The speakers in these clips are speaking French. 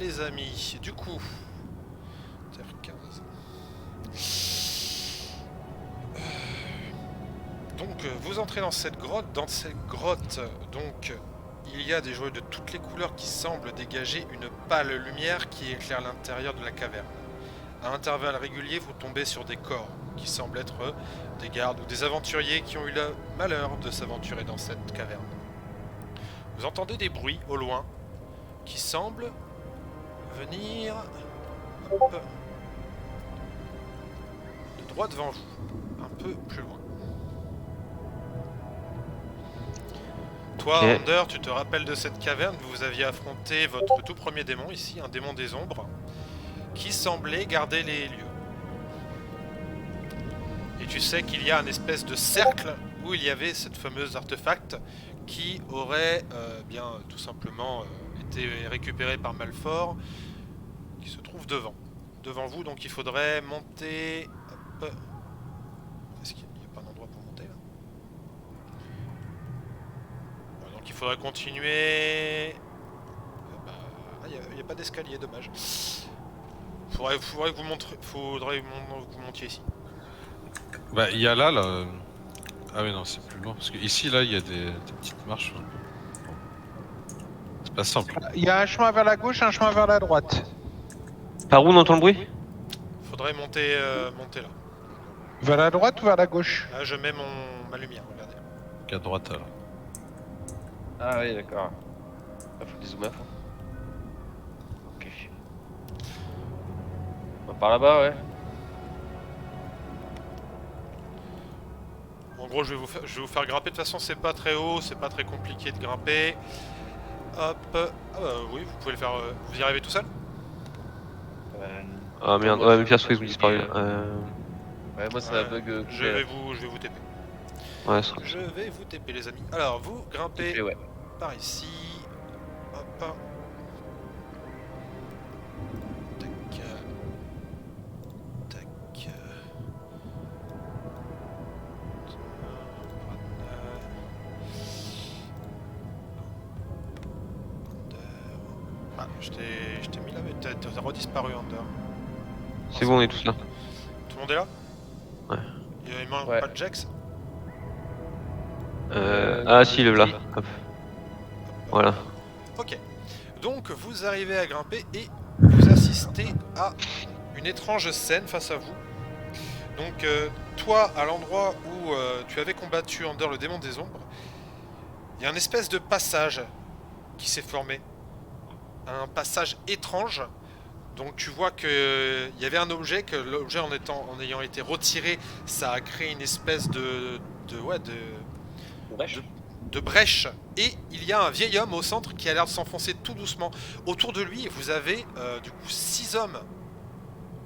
les amis. Du coup... Donc vous entrez dans cette grotte. Dans cette grotte, donc, il y a des joyaux de toutes les couleurs qui semblent dégager une pâle lumière qui éclaire l'intérieur de la caverne. À intervalles réguliers, vous tombez sur des corps qui semblent être des gardes ou des aventuriers qui ont eu le malheur de s'aventurer dans cette caverne. Vous entendez des bruits au loin qui semblent venir de droit devant vous, un peu plus loin. Toi, Ok. Ander, tu te rappelles de cette caverne, vous aviez affronté votre tout premier démon ici, un démon des ombres, qui semblait garder les lieux. Et tu sais qu'il y a un espèce de cercle où il y avait cette fameuse artefact qui aurait bien tout simplement été récupéré par Malfort, qui se trouve devant vous, donc il faudrait monter... Hop. Est-ce qu'il n'y a pas un endroit pour monter là? Ouais, donc il faudrait continuer... il n'y a pas d'escalier, dommage. Faudrait que vous montiez ici. Bah, il y a là... Ah oui, non, c'est plus loin. Parce que ici, là, il y a des petites marches. C'est pas simple. Il y a un chemin vers la gauche, un chemin vers la droite. Par où on entend le bruit? Faudrait monter là. Vers la droite ou vers la gauche? Là, je mets ma lumière, regardez. À droite, alors. Ah oui, d'accord. Ah, faut des zooms à fond. Ok. On va par là-bas, ouais. En gros, je vais vous faire grimper. De toute façon, c'est pas très haut, c'est pas très compliqué de grimper. Hop. Ah bah oui, vous pouvez le faire. Vous y arrivez tout seul? Ah merde, moi, ouais, je- mes pièces moi, sont je disparues. dis, Ouais, moi ça Ouais, bug. je vais vous TP. Ouais, ça sera Je vais vous TP, les amis. Alors, vous grimpez TP, ouais. par ici. Hop. Tac. Tac. Ah, je t'ai mis là, mais t'as redisparu, Under. C'est bon, on est tous là. Tout le monde est là? Ouais. Il manque Ouais. pas de Jax? Ah si, le là. si. Hop. Voilà. Ok. Donc vous arrivez à grimper et vous assistez à une étrange scène face à vous. Donc toi, à l'endroit où tu avais combattu Under, le démon des ombres, il y a une espèce de passage qui s'est formé. Un passage étrange. Donc tu vois que il y avait un objet, que l'objet en ayant été retiré, ça a créé une espèce de Brèche. de brèche, et il y a un vieil homme au centre qui a l'air de s'enfoncer tout doucement. Autour de lui, vous avez du coup 6 hommes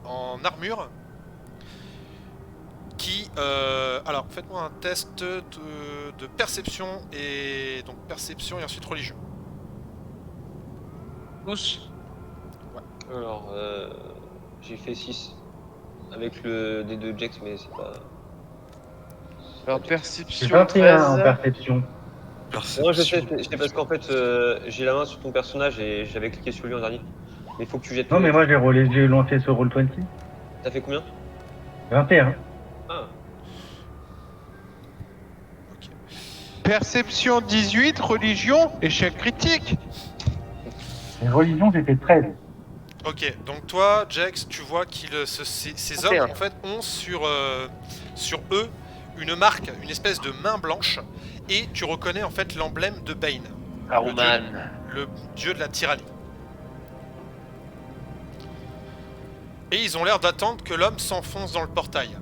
en armure qui... alors, faites-moi un test de perception, et donc perception et ensuite religion. Tous. Ouais. Alors, j'ai fait 6. Avec le D2 Jax, mais c'est pas. Alors, J'ai perception 21 en 13. perception. Non, je sais, c'est parce qu'en fait, j'ai la main sur ton personnage et j'avais cliqué sur lui en dernier. Mais il faut que tu jettes. Non, mais moi j'ai lancé ce Roll20. T'as fait combien? 21. Ah, Ok. Perception 18, religion, échec critique. Et religion, j'ai fait 13. Ok, donc toi, Jax, tu vois que ces hommes 31. en fait ont sur eux une marque, une espèce de main blanche, et tu reconnais en fait l'emblème de Bane, Aruman. le dieu de la tyrannie. Et ils ont l'air d'attendre que l'homme s'enfonce dans le portail.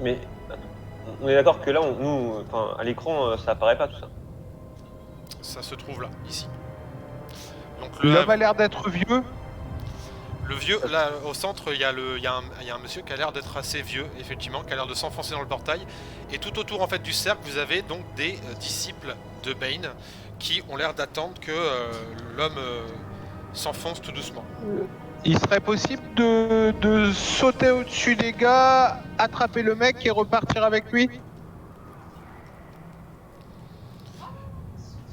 Mais on est d'accord que là, à l'écran, ça apparaît pas tout ça. Ça se trouve là, ici. Donc L'homme a l'air d'être vieux. le vieux, là au centre, il y a un monsieur qui a l'air d'être assez vieux, effectivement, qui a l'air de s'enfoncer dans le portail. Et tout autour en fait du cercle, vous avez donc des disciples de Bane qui ont l'air d'attendre que l'homme s'enfonce tout doucement. Il serait possible de sauter au-dessus des gars, attraper le mec et repartir avec lui?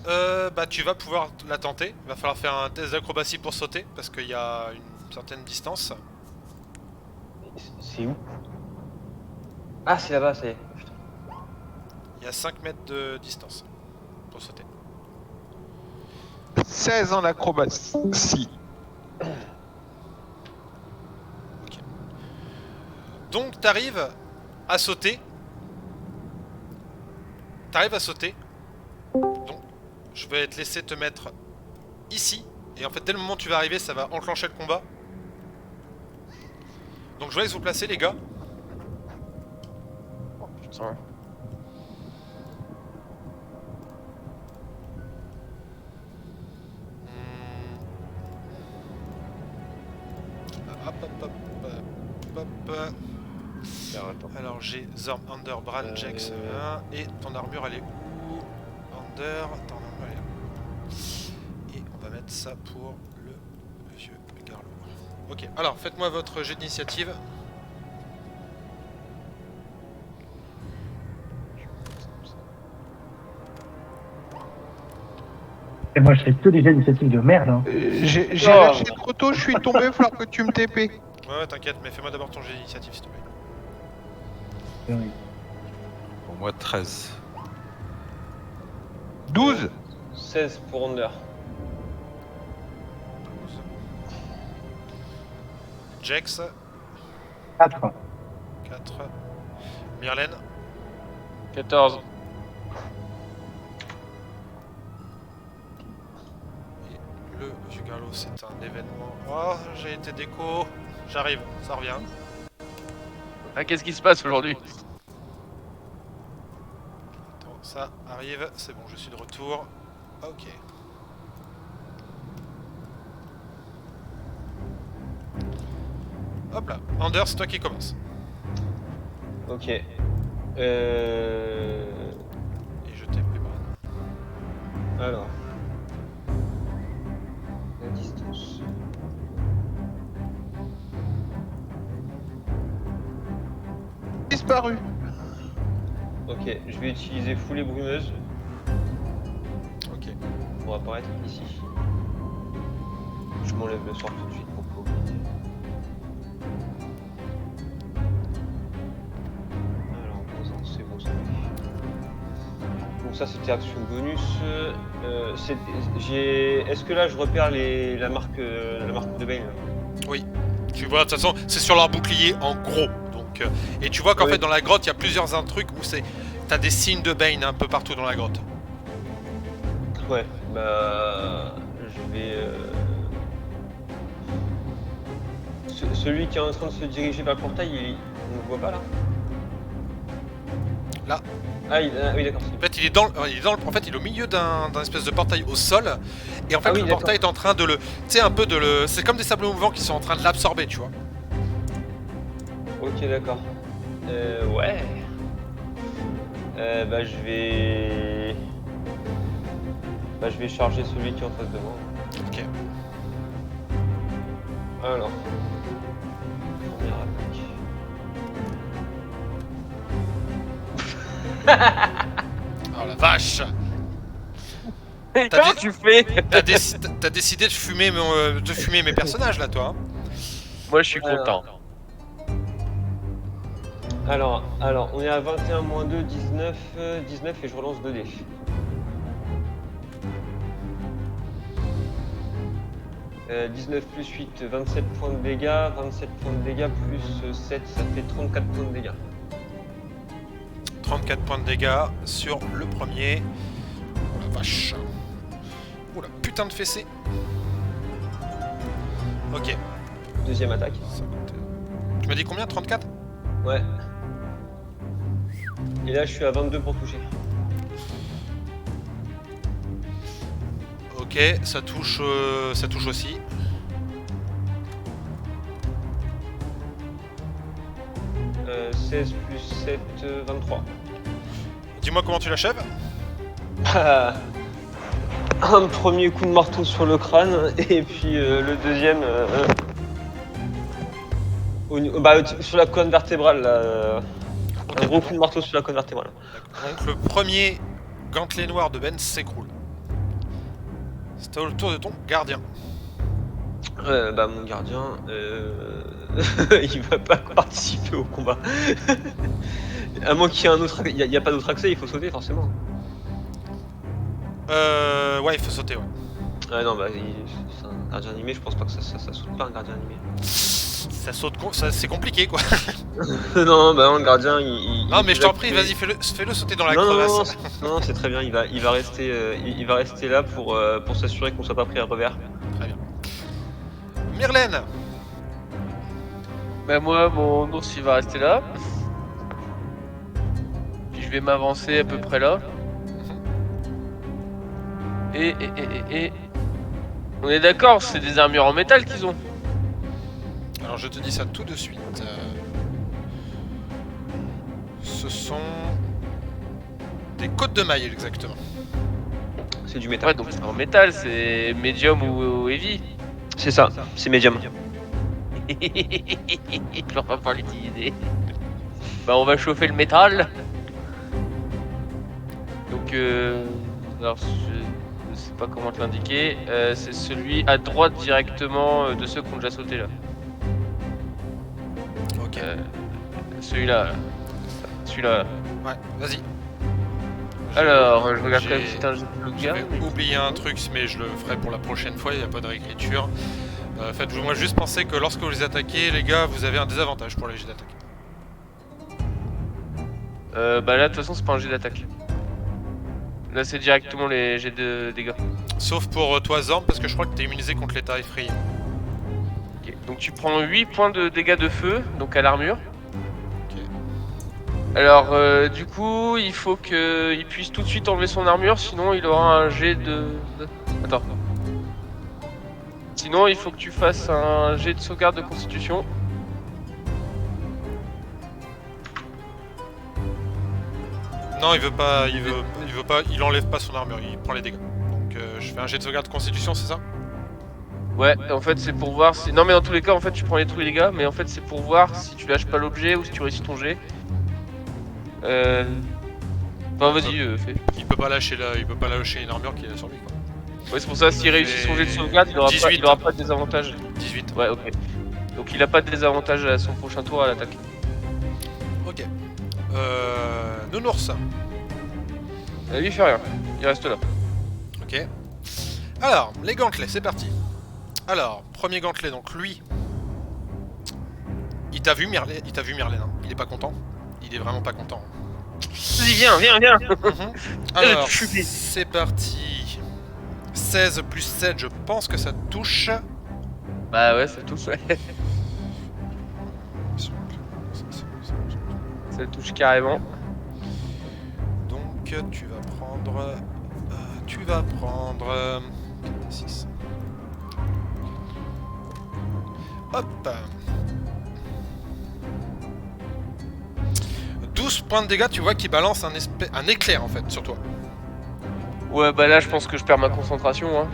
Bah tu vas pouvoir la tenter. Il va falloir faire un test d'acrobatie pour sauter parce qu'il y a une certaine distance. C'est où? Ah, c'est là-bas, c'est. Putain. Il y a 5 mètres de distance pour sauter. 16 en acrobatie. Donc t'arrives à sauter. T'arrives à sauter. Donc je vais te laisser te mettre ici. Et en fait dès le moment où tu vas arriver ça va enclencher le combat. Donc je vous laisse vous placer les gars. Oh putain. Hop hop hop hop hop. Alors, attends. Alors j'ai Zorm, Under, Bran, Jax, et ton armure elle est où? Under, ton armure elle est où? Et on va mettre ça pour le vieux Garlot. Ok, alors faites-moi votre jet d'initiative. Et moi, je fais que des initiatives de merde. Hein. J'ai Oh. lâché trop tôt, je suis tombé, il va falloir que tu me TP. Ouais t'inquiète, mais fais-moi d'abord ton jet d'initiative s'il te plaît. Oui. Pour moi, 13. 12. 16 pour Under. 12. Jax, 4. 4. Myrlène, 14. le vieux Garlot c'est un événement. Oh j'ai été déco, j'arrive, ça revient. Ah, qu'est-ce qui se passe aujourd'hui? Attends, ça arrive, c'est bon, je suis de retour. Ok. Hop là, Anders, c'est toi qui commence. Ok. Et je t'ai pris Bran. Alors. La distance. Disparu. Ok, je vais utiliser foulée brumeuse Ok. pour apparaître ici. Je m'enlève le sort tout de suite pour pas oublier. Alors, c'est bon ça. Donc ça c'était action bonus. Est-ce que là je repère la marque de Bane là? Oui. Tu vois, de toute façon, c'est sur leur bouclier en gros. Donc, et tu vois qu'en Ouais. fait, dans la grotte, il y a plusieurs trucs où t'as des signes de Bane un peu partout dans la grotte. Ouais, bah. Je vais. Celui qui est en train de se diriger vers le portail, on le voit pas là? Là. Ah, oui, d'accord. En fait, il est en fait, il est au milieu d'un espèce de portail au sol. Et en fait, Ah oui, le d'accord. portail est en train de le. Tu sais, un peu de le. C'est comme des sables mouvants qui sont en train de l'absorber, tu vois. Ok, d'accord. Ouais. Bah, je vais. Bah, je vais charger celui qui est en face de moi. Ok. Alors. Première attaque. Oh la vache! Mais T'as comment dit- tu fais? T'as décidé de fumer, mes personnages là, toi. Hein. Moi, je suis content. Alors, on est à 21 moins 2, 19, 19 et je relance 2 dés. Euh, 19 plus 8, 27 points de dégâts, 27 points de dégâts plus 7, ça fait 34 points de dégâts. 34 points de dégâts sur le premier. Oh la vache. Oh la putain de fessée. Ok. Deuxième attaque. 51. Tu m'as dit combien? 34? Ouais. Et là, je suis à 22 pour toucher. Ok, ça touche aussi. Euh, 16 plus 7, 23. Dis-moi comment tu l'achèves. Un premier coup de marteau sur le crâne et puis le deuxième sur la colonne vertébrale là. Un gros coup de marteau sur la colonne vertébrale. Donc le premier gantelet noir de Ben s'écroule. C'est au tour de ton gardien. Bah mon gardien, il va pas participer au combat. À moins qu'il y ait un autre, il y a pas d'autre accès, il faut sauter forcément. Ouais, il faut sauter, ouais. Ah non, bah c'est un gardien animé, je pense pas que ça saute pas un gardien animé. Ça saute, c'est compliqué, quoi. Non, bah non, le gardien il Non, mais je t'en prie, il- vas-y, fais-le sauter dans la Non, crevasse. non, c'est très bien, il va rester là pour s'assurer qu'on soit pas pris à revers. Très bien. Myrlène. Bah moi, mon ours il va rester là. Puis je vais m'avancer à peu près là. Et... On est d'accord, c'est des armures en métal qu'ils ont. Alors je te dis ça tout de suite. Ce sont des côtes de maille exactement. C'est du métal. Ouais, donc c'est en métal, c'est medium ou heavy. C'est ça, c'est médium. Je leur pas l'utiliser. Bah on va chauffer le métal. Donc alors je sais pas comment te l'indiquer. C'est celui à droite directement de ceux qui ont déjà sauté là. Ok. Celui-là. Celui-là. Ouais, vas-y. Alors, je regarde J'ai- quand même si c'est un jeu de sauvegarde. J'avais oublié un truc, mais je le ferai pour la prochaine fois, il n'y a pas de réécriture. Faites-moi juste penser que lorsque vous les attaquez, les gars, vous avez un désavantage pour les jets d'attaque. Bah là de toute façon c'est pas un jet d'attaque. Là c'est directement les jets de dégâts. Sauf pour toi, Zorn, parce que je crois que t'es immunisé contre l'état effrayé. Ok. Donc tu prends 8 points de dégâts de feu, donc à l'armure. Ok. Alors du coup il faut qu'il puisse tout de suite enlever son armure, sinon il aura un jet de... Attends. Sinon il faut que tu fasses un jet de sauvegarde de constitution. Non, il veut pas, il enlève pas son armure, il prend les dégâts. Donc je fais un jet de sauvegarde de constitution, c'est ça? Ouais, en fait c'est pour voir si... Non mais dans tous les cas en fait tu prends tous les dégâts, mais en fait c'est pour voir si tu lâches pas l'objet ou si tu réussis ton jet. Enfin vas-y, fais. Il peut pas lâcher une armure qui est sur lui, quoi. Ouais, c'est pour ça, s'il réussit son jet de sauvegarde, il aura pas de désavantage. 18. Ouais, ok. Donc il a pas de désavantage à son prochain tour à l'attaque. Ok. Nounours. Lui il fait rien, il reste là. Ok. Alors, les gantelets, c'est parti. Alors, premier gantelet, donc lui. Il t'a vu Myrlène, hein. Il est pas content. Il est vraiment pas content. Vas-y, viens. Alors, Chupé. c'est parti. 16 plus 7, je pense que ça touche. Bah ouais, ça touche, ouais. Ça touche carrément. Donc, tu vas prendre... 6. Hop. 12 points de dégâts, tu vois, qui balance un éclair, en fait, sur toi. Ouais, bah là je pense que je perds ma concentration, hein.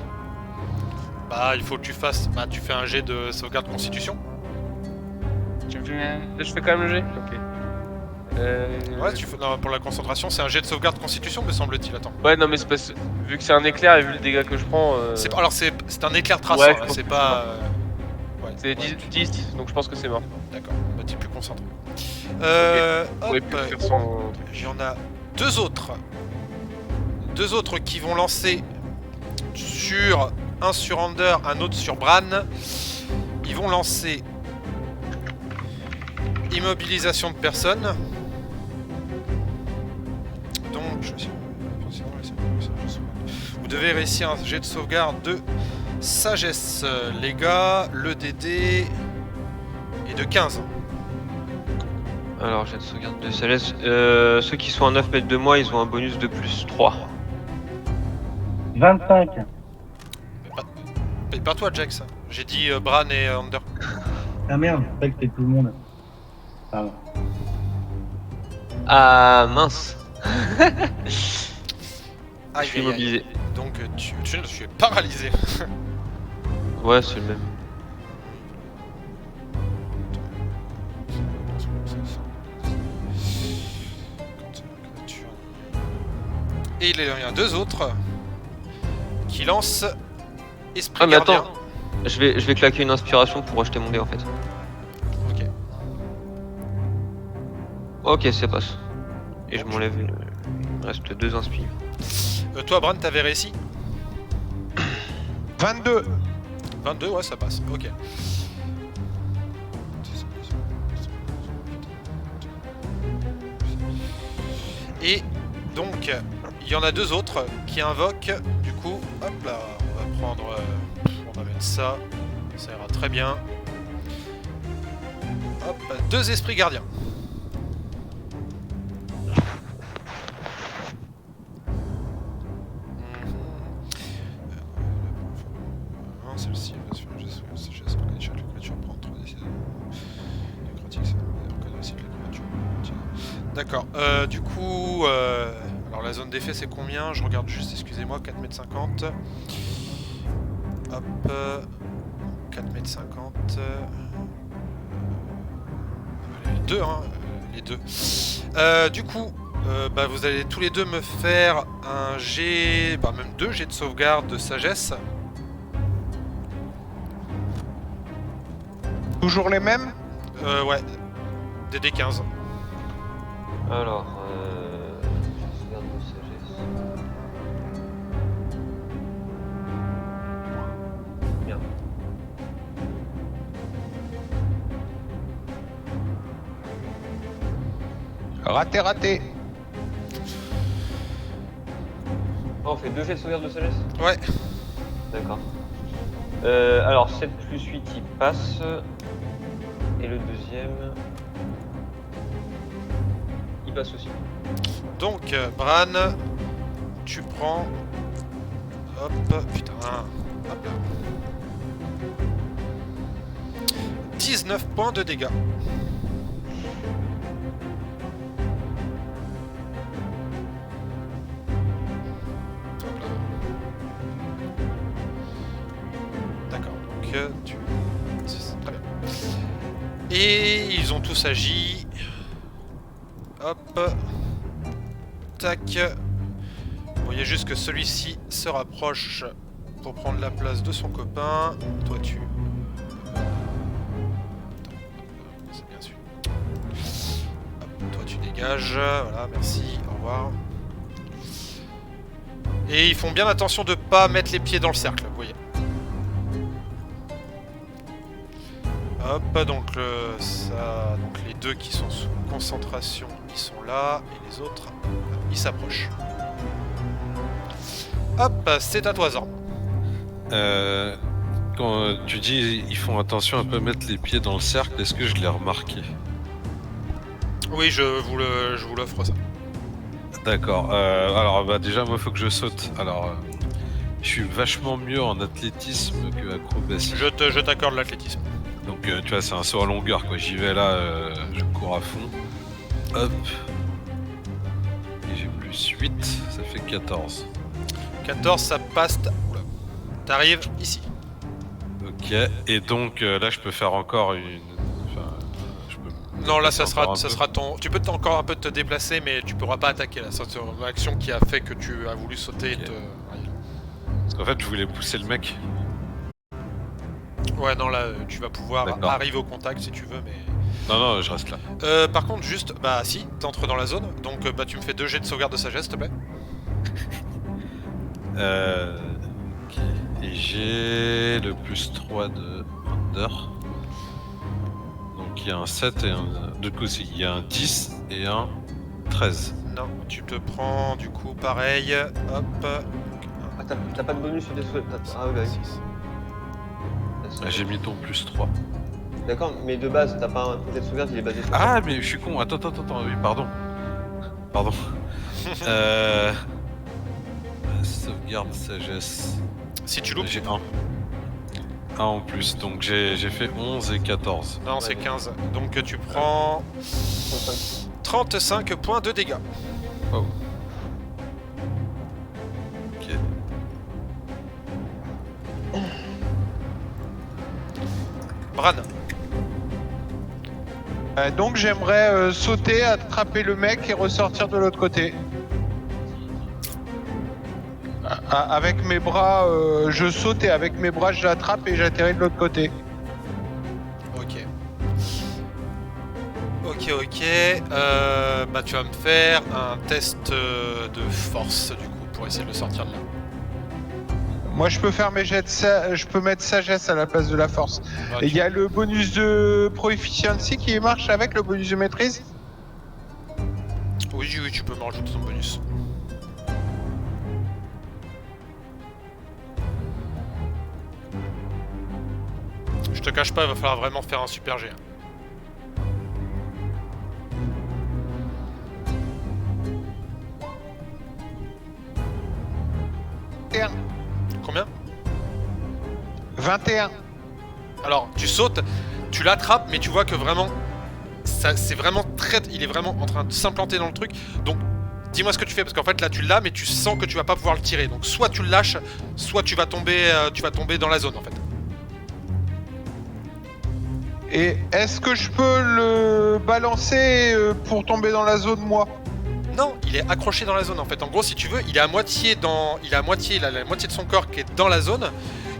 Bah, il faut que tu fasses... Bah, tu fais un jet de sauvegarde constitution. Je fais quand même le jet. Ok. Ouais, non, pour la concentration, c'est un jet de sauvegarde constitution, me semble-t-il. Attends. Ouais, non, mais c'est parce... vu que c'est un éclair et vu le dégât que je prends. Alors, c'est un éclair traçant, Ouais, je hein, pense c'est que pas... Ouais, C'est 10, donc je pense que c'est mort. D'accord, bah, t'es plus concentré. On aurait Hop, pu faire son... il y en a deux autres. Deux autres qui vont lancer sur un sur Ander, un autre sur Bran. Ils vont lancer immobilisation de personne. Donc, vous devez réussir un jet de sauvegarde de sagesse, les gars. Le DD est de 15. Alors, j'ai de sauvegarde de sagesse. Ceux qui sont à 9 mètres de moi, ils ont un bonus de plus 3. 25. Paye par toi, Jax. J'ai dit Bran et Ander. Ah merde, je croyais que c'était tout le monde. Pardon. Ah mince. Je Aïe, suis aïe, aïe. immobilisé. Donc tu es paralysé. Ouais, c'est le même. Et il y en a deux autres qui lancent esprit Ah mais gardien. attends, je vais claquer une inspiration pour acheter mon dé en fait. Ok. Ok, ça passe. Et je m'enlève, il me reste 2 inspi. Toi, Bran, t'avais réussi 22. 22, ouais, ça passe. Ok. Et donc, il y en a 2 autres qui invoquent. Du coup, hop là, on va prendre. On va mettre ça. Ça ira très bien. Hop, 2 esprits gardiens. Celle-ci va se faire un geste, ce geste pour que la créature prend 3 décisions. Nécrotique, ça reconnaît aussi que la créature. D'accord, du coup, alors la zone d'effet c'est combien? Je regarde juste, excusez-moi, 4,50 m. Hop, 4,50 m. Les deux, hein, les deux. Du coup, bah, vous allez tous les deux me faire un jet, bah, même 2 jets de sauvegarde de sagesse. Toujours les mêmes? Ouais, DD15. Alors, sauvegarde de sagesse. Bien. Raté, raté. Oh, on fait 2 jets de sauvegarde de sagesse? Ouais, D'accord. Alors 7 plus 8 il passe. Et le deuxième... il passe aussi. donc Bran, tu prends. Hop, putain. Hop là. 19 points de dégâts. Hop là. D'accord, donc tu. C'est très bien. Et ils ont tous agi. Hop. Tac. Vous voyez juste que celui-ci se rapproche pour prendre la place de son copain. Toi tu... C'est bien sûr. Hop, toi tu dégages. Voilà, merci. Au revoir. Et ils font bien attention de pas mettre les pieds dans le cercle, vous voyez. Hop, donc, donc les deux qui sont sous concentration, ils sont là, et les autres, ils s'approchent. Hop, c'est à toi, Zorn. Quand tu dis ils font attention à pas mettre les pieds dans le cercle, est-ce que je l'ai remarqué? Oui, je vous l'offre ça. D'accord. Alors bah déjà moi faut que je saute. Alors je suis vachement mieux en athlétisme que acrobatie. Je t'accorde l'athlétisme. Donc tu vois c'est un saut à longueur quoi. J'y vais là, je cours à fond. Hop. Et j'ai plus 8, ça fait 14. 14, ça passe. Oula. T'arrives ici. Ok. Et donc là je peux faire encore une. Enfin, je peux. Non, là, ça encore un sera peu. ton. Tu peux encore un peu te déplacer, mais tu pourras pas attaquer là. Ça, c'est une action qui a fait que tu as voulu sauter. Ok. Et te... Parce qu'en fait je voulais pousser le mec. Ouais, non, là, tu vas pouvoir D'accord. arriver au contact si tu veux, mais. Non, je reste là. Par contre, juste, bah si, t'entres dans la zone, donc bah tu me fais 2 jets de sauvegarde de sagesse, s'il te plaît. Ok. Et j'ai le plus 3 de Wonder. Donc il y a un 7 et un. De coup, il y a un 10 et un 13. Non, tu te prends du coup pareil, hop. Ah, t'as pas de bonus sur tes souhaits. Ah oui, bah oui. 6. Ah, j'ai mis ton plus 3. D'accord, mais de base, t'as pas un jet de sauvegarde, il est basé sur ça. Ah, mais je suis con. Attends, oui, pardon. Pardon. Sauvegarde sagesse. Si tu loupes, J'ai 1. 1 en plus, donc j'ai fait 11 et 14. non, c'est 15. Donc tu prends 35 points de dégâts. Oh. Ok. Bran, Donc j'aimerais sauter, attraper le mec et ressortir de l'autre côté. Avec mes bras, je saute et avec mes bras, je l'attrape et j'atterris de l'autre côté. Ok. Ok. Bah tu vas me faire un test de force du coup pour essayer de le sortir de là. Moi, je peux faire mes jets de je peux mettre sagesse à la place de la force. Bah, Et il y a le bonus de proficiency qui marche avec le bonus de maîtrise. Oui, tu peux me rajouter ton bonus. Je te cache pas, il va falloir vraiment faire un super G. Combien? 21. Alors, tu sautes, tu l'attrapes, mais tu vois que vraiment, c'est vraiment très, il est vraiment en train de s'implanter dans le truc. Donc, dis-moi ce que tu fais, parce qu'en fait là, tu l'as, mais tu sens que tu vas pas pouvoir le tirer. Donc, soit tu le lâches, soit tu vas tomber dans la zone, en fait. Et est-ce que je peux le balancer pour tomber dans la zone, moi? Non, il est accroché dans la zone, en fait. En gros, si tu veux, il est à moitié dans, il a la moitié de son corps qui est dans la zone,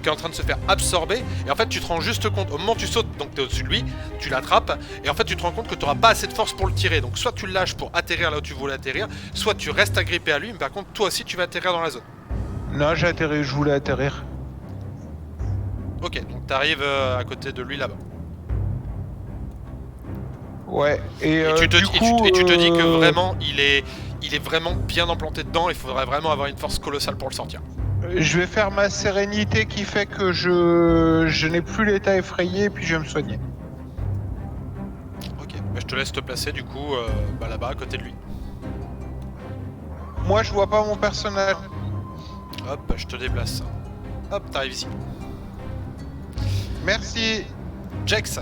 qui est en train de se faire absorber. Et en fait, tu te rends juste compte, au moment où tu sautes, donc tu es au-dessus de lui, tu l'attrapes, et en fait, tu te rends compte que tu n'auras pas assez de force pour le tirer. Donc, soit tu le lâches pour atterrir là où tu voulais atterrir, soit tu restes agrippé à lui, mais par contre, toi aussi, tu vas atterrir dans la zone. Non, j'ai atterri, je voulais atterrir. Ok, donc tu arrives à côté de lui là-bas. Ouais, Et tu te dis que vraiment, il est vraiment bien implanté dedans, il faudrait vraiment avoir une force colossale pour le sortir. je vais faire ma sérénité qui fait que je n'ai plus l'état effrayé, et puis je vais me soigner. Ok, bah, je te laisse te placer du coup là-bas à côté de lui. Moi, je vois pas mon personnage. Hop, je te déplace. Hop, t'arrives ici. Merci. Jax.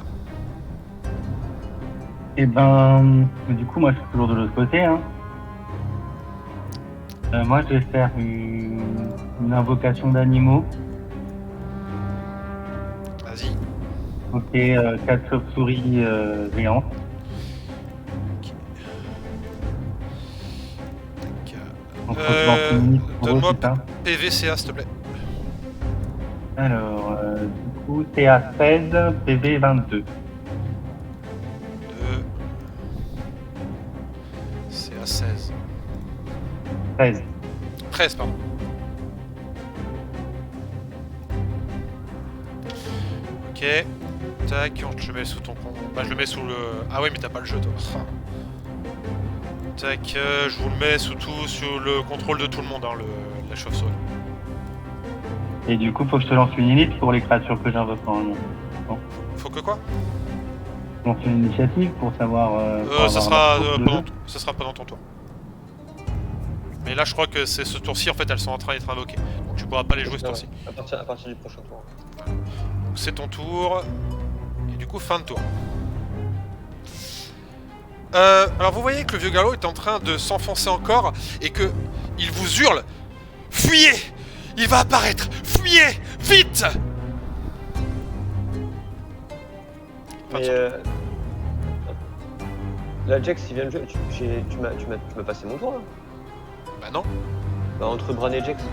Et ben, du coup, moi, je suis toujours de l'autre côté. Hein. Moi, je vais faire une invocation d'animaux. Vas-y. Ok, 4 chauves-souris géantes. Donc, faut que je lance une minute pour eux, Donne-moi c'est ça. PVCA s'il te plaît. Alors, du coup, TA 16, PV 22. CA 16. 13. 13, pardon. Ok. Tac, je le mets sous ton compte. Bah, je le mets sous le. Ah, ouais, mais t'as pas le jeu, toi. Tac, je vous le mets sous le contrôle de tout le monde, hein, la chauve-souris. Et du coup, faut que je te lance une élite pour les créatures que j'invoque normalement. Faut que quoi? Je lance une initiative pour savoir. pour Ça avoir sera, leur tour. ça sera pendant ton tour. Mais là, je crois que c'est ce tour-ci, en fait, elles sont en train d'être invoquées. Donc tu pourras pas les jouer ce tour-ci. À partir du prochain tour. Donc c'est ton tour. Et du coup, fin de tour. Alors vous voyez que le vieux galop est en train de s'enfoncer encore et que il vous hurle: fuyez! Il va apparaître! Fuyez! Vite! Mais là, Jax, il vient de jouer. Tu m'as passé mon tour là? Bah non. Bah, entre Bran et Jax.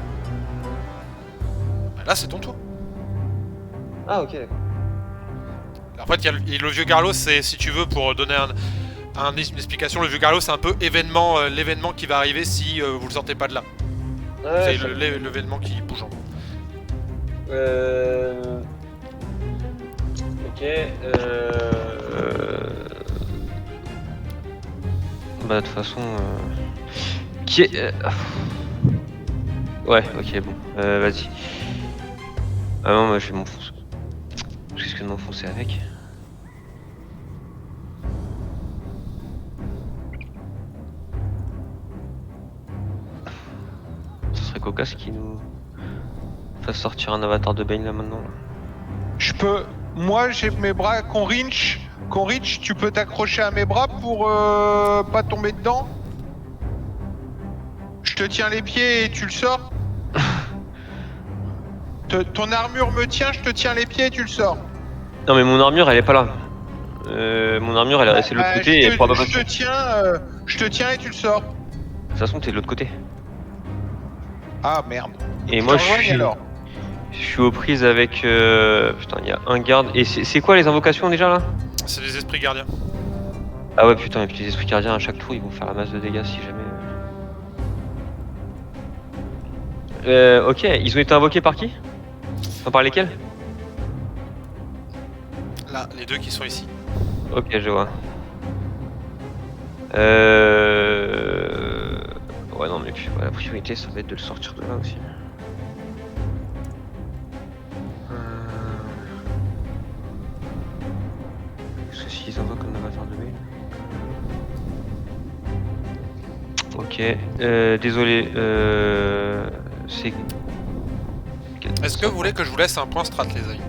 Bah là, c'est ton tour. Ah, ok, d'accord. En fait, il y a le vieux Garlos, c'est, si tu veux, pour donner une explication, le vieux Garlos, c'est un peu l'événement qui va arriver si vous le sortez pas de là. Ouais, C'est l'événement qui bouge en gros. Ok. Bah, de toute façon. Qui est. Ouais, ok, bon. Vas-y. Ah non, moi je vais m'enfoncer. Je risque de m'enfoncer avec. Ce serait cocasse qui nous fasse sortir un avatar de Bane là maintenant. Je peux. Moi, j'ai mes bras. Conrinch, tu peux t'accrocher à mes bras pour pas tomber dedans? Je te tiens les pieds et tu le sors? Ton armure me tient, je te tiens les pieds et tu le sors. Non, mais mon armure elle est pas là. Mon armure elle est restée de l'autre côté et elle pourra pas passer. Je te tiens et tu le sors. De toute façon, t'es de l'autre côté. Ah merde. Et Je moi te je rejoigne suis, alors. je suis aux prises avec... Putain, il y a un garde. Et c'est quoi les invocations déjà là? C'est des esprits gardiens. Ah ouais putain, et puis les esprits gardiens à chaque tour ils vont faire la masse de dégâts si jamais... Ok, ils ont été invoqués par qui? Enfin par lesquels? Là, les deux qui sont ici. Ok, je vois. Ouais, non, mais puis ouais, la priorité ça va être de le sortir de là aussi. Parce que s'ils invoquent comme avatar de mail. Ok, désolé, c'est. Est-ce que vous voulez que je vous laisse un point strat, les amis?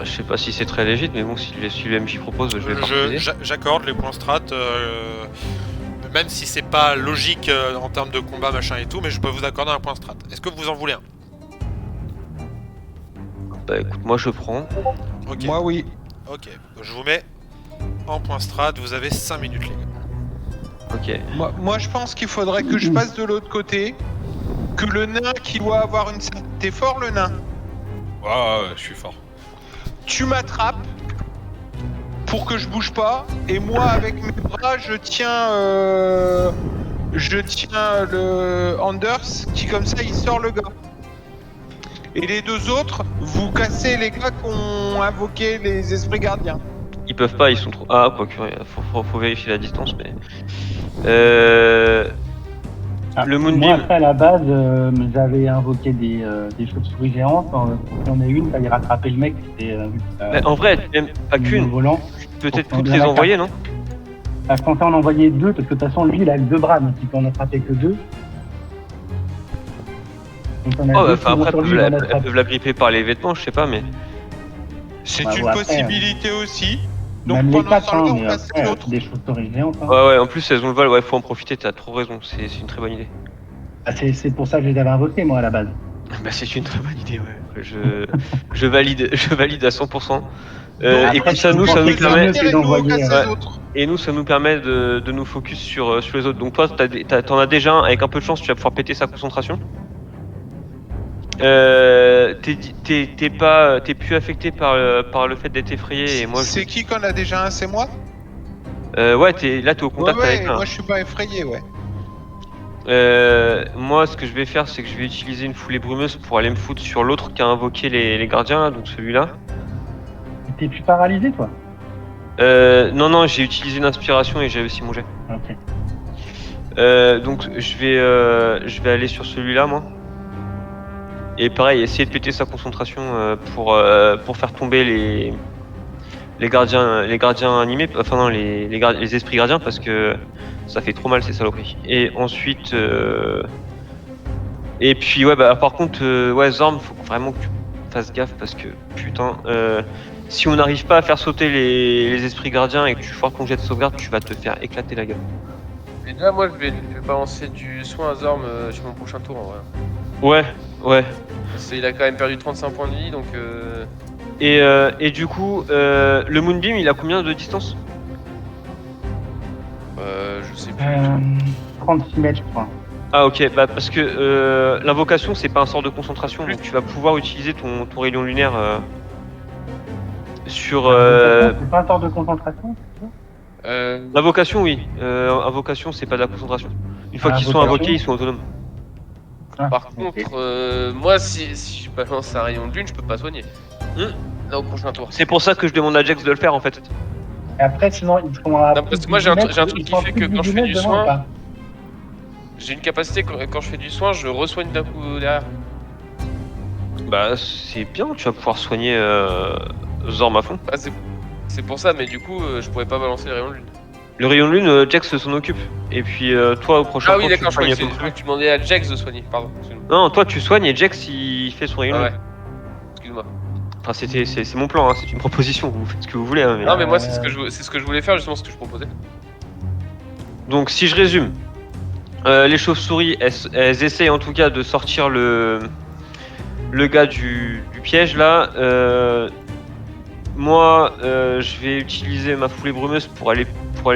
Je sais pas si c'est très légit, mais bon, si le MJ propose, je vais partager. J'accorde les points strat, même si c'est pas logique en termes de combat, machin et tout, mais je peux vous accorder un point strat. Est-ce que vous en voulez un? Bah écoute, moi je prends. Ok. Moi oui. Ok, je vous mets en point strat, vous avez 5 minutes, les gars. Ok. Moi je pense qu'il faudrait que je passe de l'autre côté. Que le nain qui doit avoir une certaine... T'es fort le nain. Ah, ouais, je suis fort. Tu m'attrapes pour que je bouge pas et moi avec mes bras je tiens le Anders qui comme ça il sort le gars. Et les deux autres, vous cassez les gars qui ont invoqué les esprits gardiens. Ils peuvent pas, ils sont trop. Ah, quoique, faut vérifier la distance, mais. Ah, Le moi, Moonbeam. après, à la base, j'avais invoqué des chauves-souris géantes. Il y en a une, fallait rattraper le mec. C'était Mais en vrai, même pas qu'une, volant. peut-être Pour toutes prendre les la envoyer, non? Je pensais en envoyer deux, parce que de toute façon, lui, il a que deux bras, donc il peut en attraper que deux. Donc, on a Oh, deux enfin qui vont après, sur lui, elles il en attrape. peuvent la gripper par les vêtements, je sais pas, mais. C'est Bah, une bon, après, possibilité aussi. Donc Même les pendant ce quatre, temps-là, hein, on mais passe après, l'autre. des chauves-souris géantes. Hein. Ouais, en plus, elles ont le vol, ouais, faut en profiter, t'as trop raison, c'est une très bonne idée. Ah, c'est pour ça que je les avais invoqués, moi, à la base. Bah, c'est une très bonne idée, ouais. Je valide à 100%. Et après, puis ça je nous pense que permet. c'est mieux que d'envoyer, ouais. Et nous, ça nous permet de nous focus sur les autres. Donc toi, t'en as déjà un, avec un peu de chance, tu vas pouvoir péter sa concentration. T'es plus affecté par le fait d'être effrayé et moi. C'est qui qu'on a déjà un? C'est moi? Ouais, t'es au contact avec un. Moi je suis pas effrayé, ouais. Moi, ce que je vais faire, c'est que je vais utiliser une foulée brumeuse pour aller me foutre sur l'autre qui a invoqué les gardiens, là, donc celui-là. T'es plus paralysé, toi? Non, j'ai utilisé une inspiration et j'ai réussi mon jet. Ok. Donc je vais aller sur celui-là, moi. Et pareil, essayer de péter sa concentration pour faire tomber les gardiens animés, enfin non, les esprits gardiens, parce que ça fait trop mal ces saloperies. Et ensuite, et puis ouais, bah par contre, ouais, Zorn, faut vraiment que tu fasses gaffe parce que putain, si on n'arrive pas à faire sauter les esprits gardiens et que tu foires ton jet de sauvegarde, tu vas te faire éclater la gueule. Et déjà, moi, je vais balancer du soin à Zorm sur mon prochain tour en vrai. Ouais. Il a quand même perdu 35 points de vie donc. Et du coup, le Moonbeam, il a combien de distance? Je sais plus. 36 mètres, je crois. Ah ok, bah parce que l'invocation c'est pas un sort de concentration, donc tu vas pouvoir utiliser ton rayon lunaire sur... C'est pas un sort de concentration, c'est ça? L'invocation oui, invocation c'est pas de la concentration. Une fois qu'ils sont Invocation. invoqués, ils sont autonomes. Ah, Par ok. contre, moi, si je balance un rayon de lune, je peux pas soigner. Là, au prochain tour. C'est pour ça que je demande à Jax de le faire en fait. Et après, sinon, ils sont à. Non, parce que moi, j'ai un truc qui fait que quand je fais du soin, Pas. j'ai une capacité, quand je fais du soin, je resoigne d'un coup derrière. Bah c'est bien, tu vas pouvoir soigner Zorm à fond. Ah, c'est pour ça, mais du coup, je pourrais pas balancer le rayon de lune. Le rayon de lune, Jax s'en occupe. Et puis toi au prochain Ah oui, tour, d'accord, tu soignes à peu je près. croyais que tu demandais à Jax de soigner, pardon. Excuse-moi. Non, toi tu soignes et Jax il fait son rayon de Ah lune. ouais. Excuse-moi. Enfin c'est mon plan, hein, c'est une proposition, vous faites ce que vous voulez. Hein, mais... Non, mais moi, c'est ce que je voulais faire, justement, ce que je proposais. Donc si je résume, les chauves-souris, elles essayent en tout cas de sortir le gars du piège là. moi, je vais utiliser ma foulée brumeuse pour aller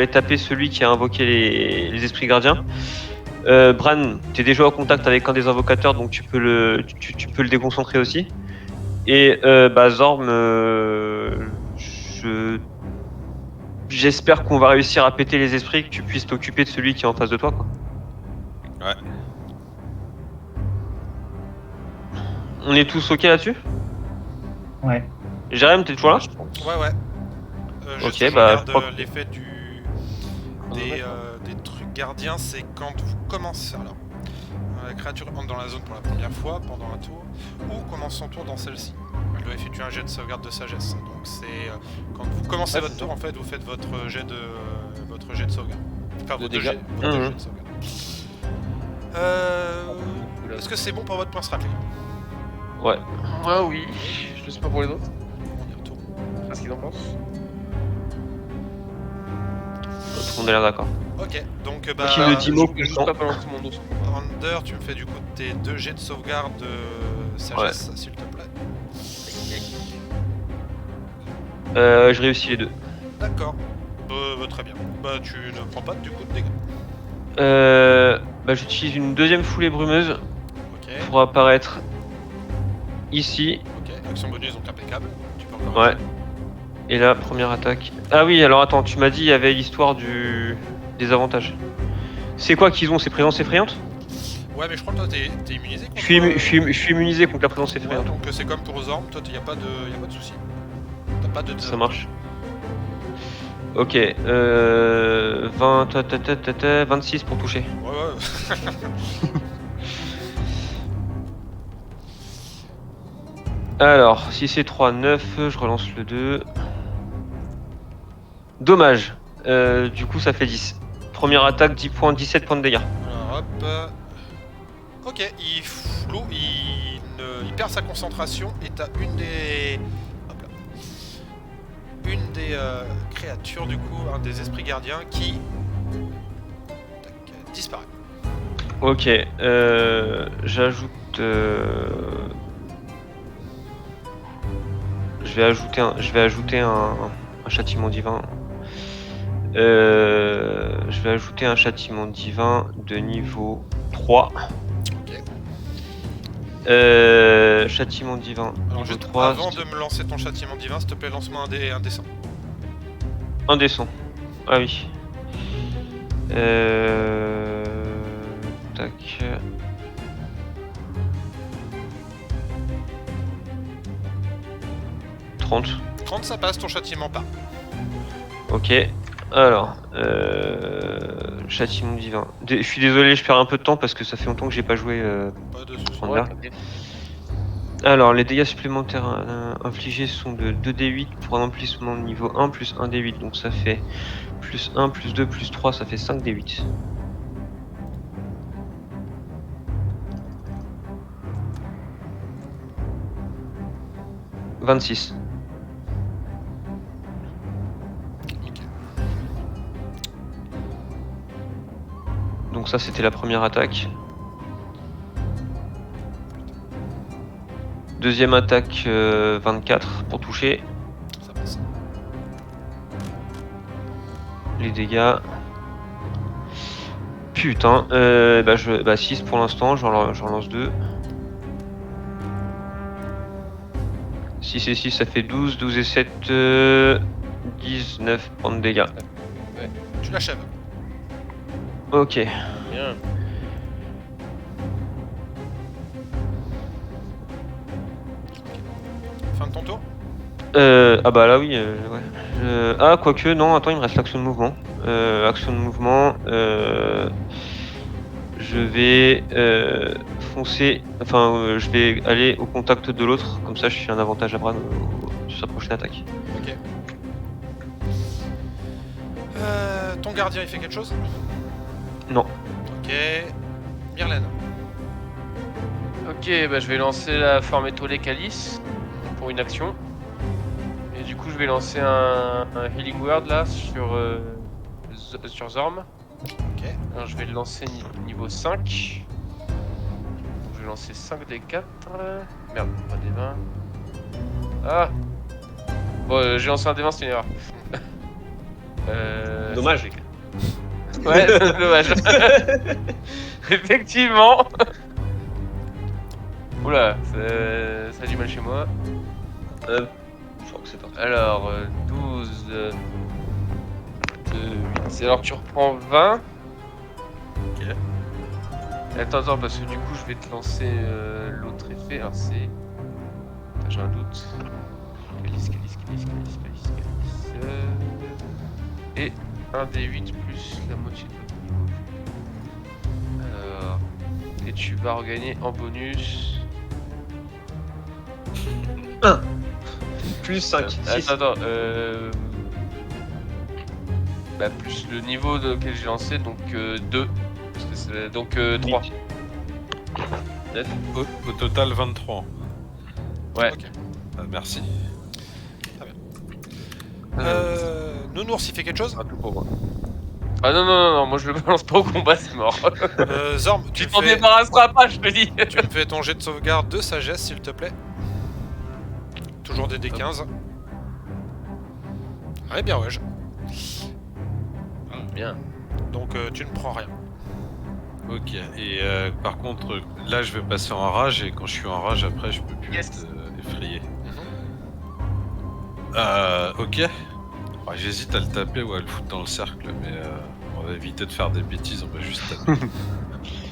taper celui qui a invoqué les esprits gardiens. Bran, t'es déjà en contact avec un des invocateurs, donc tu peux le déconcentrer aussi. Et Zorm, j'espère qu'on va réussir à péter les esprits, que tu puisses t'occuper de celui qui est en face de toi, quoi. Ouais. On est tous ok là-dessus? Ouais. Jérém, t'es toujours là? Ouais. Juste, Ok, je bah, regarde je crois que- l'effet des trucs gardiens, c'est quand vous commencez. Alors, la créature entre dans la zone pour la première fois pendant un tour, ou commence son tour dans celle-ci. Elle doit effectuer un jet de sauvegarde de sagesse. Donc c'est quand vous commencez Ouais, votre c'est tour, ça. en fait, vous faites votre jet de sauvegarde. Enfin, De vos deux dégâts. jets de sauvegarde. Est-ce que c'est bon pour votre point strat, les gars? Ouais. Moi, oui. Je sais pas pour les autres. On y retourne. Qu'est-ce qu'ils en pensent? Tout le monde a l'air d'accord. Ok, donc Qui bah. le dit mot Je joue constant. pas balancer mon dos. Under, tu me fais du coup tes 2 jets de sauvegarde de sagesse, s'il te plaît. Je réussis les deux. D'accord. Très bien. Bah tu ne prends pas du coup de dégâts. J'utilise une deuxième foulée brumeuse Ok. pour apparaître ici. Ok. Action bonus donc impeccable. Tu peux encore. Ouais. Et là, première attaque. Ah oui, alors attends, tu m'as dit il y avait l'histoire des avantages. C'est quoi qu'ils ont? C'est présence effrayante? Ouais, mais je crois que toi t'es immunisé contre. Je suis immunisé contre la présence Ouais, effrayante. donc c'est comme pour Zorm, toi y a pas de souci. T'as pas de. Ça marche. Ok, 26 pour toucher. Ouais. Alors, si c'est 3, 9, je relance le 2. Dommage. Du coup, ça fait 10. Première attaque, 10 points, 17 points de dégâts. Alors hop. Ok, il flou, il perd sa concentration et t'as une des. Hop là. Une des créatures du coup, un des esprits gardiens qui. Tac, disparaît. Ok, j'ajoute. Je vais ajouter un châtiment divin. Je vais ajouter un châtiment divin de niveau 3. Ok. Châtiment divin Alors niveau juste 3. avant de me lancer ton châtiment divin, s'il te plaît, lance-moi un dessin. Un descend. Ah oui. Tac. « 30. 30 ça passe, ton châtiment part. Ok. Alors, châtiment divin. Je suis désolé, je perds un peu de temps parce que ça fait longtemps que j'ai pas joué. Pas de soucis. Thunder. Alors, les dégâts supplémentaires infligés sont de 2d8 pour un emplissement de niveau 1 plus 1d8. Donc ça fait plus 1, plus 2, plus 3, ça fait 5d8. « 26. Donc ça, c'était la première attaque. Deuxième attaque, 24 pour toucher. Ça passe. Les dégâts. Putain, 6 pour l'instant, j'en relance 2. 6 et 6, ça fait 12, 12 et 7, 19 points de dégâts. Tu l'achèves. Ok. Bien. Fin de ton tour. Ah bah là oui, ouais. Ah quoique, non, attends, il me reste l'action de mouvement. Action de mouvement, je vais foncer, enfin je vais aller au contact de l'autre, comme ça je suis un avantage à Bran sur sa prochaine attaque. Ok. Ton gardien il fait quelque chose? Non. Ok. Myrlène. Ok, bah je vais lancer la forme étoilée Calice pour une action. Et du coup, je vais lancer un Healing Word là sur Zorm. Ok. Alors, je vais le lancer niveau 5. Donc, je vais lancer 5 des 4. Merde, pas des 20. Ah! Bon, j'ai lancé un D20, c'est une erreur. Dommage. Ouais, dommage. Effectivement. Oula, ça a du mal chez moi. Je crois que c'est parti. Alors, 12... 8... Alors tu reprends 20. Ok. Attends, parce que du coup je vais te lancer l'autre effet. Alors c'est... Attends, j'ai un doute. Calice. Et un D8 plus la moitié de votre niveau. Alors... Et tu vas regagner en bonus... Plus 5. 6. Attends, bah, plus le niveau auquel j'ai lancé, donc 2. Donc 3. Au total 23. Ouais. Ok. Merci. Nounours, il fait quelque chose? Ah, tout pour moi. Ah non, moi je le balance pas au combat, c'est mort. Zorm, Tu t'en débarrasseras pas, je te dis. tu me fais ton jet de sauvegarde de sagesse, s'il te plaît. Toujours des D15. Ouais, bien, ouais. Bien. Donc, tu ne prends rien. Ok, et par contre, là je vais passer en rage, et quand je suis en rage, après je peux plus Yes. être effrayé. Ok. Ouais, j'hésite à le taper ou à le foutre dans le cercle, mais on va éviter de faire des bêtises, on va juste taper.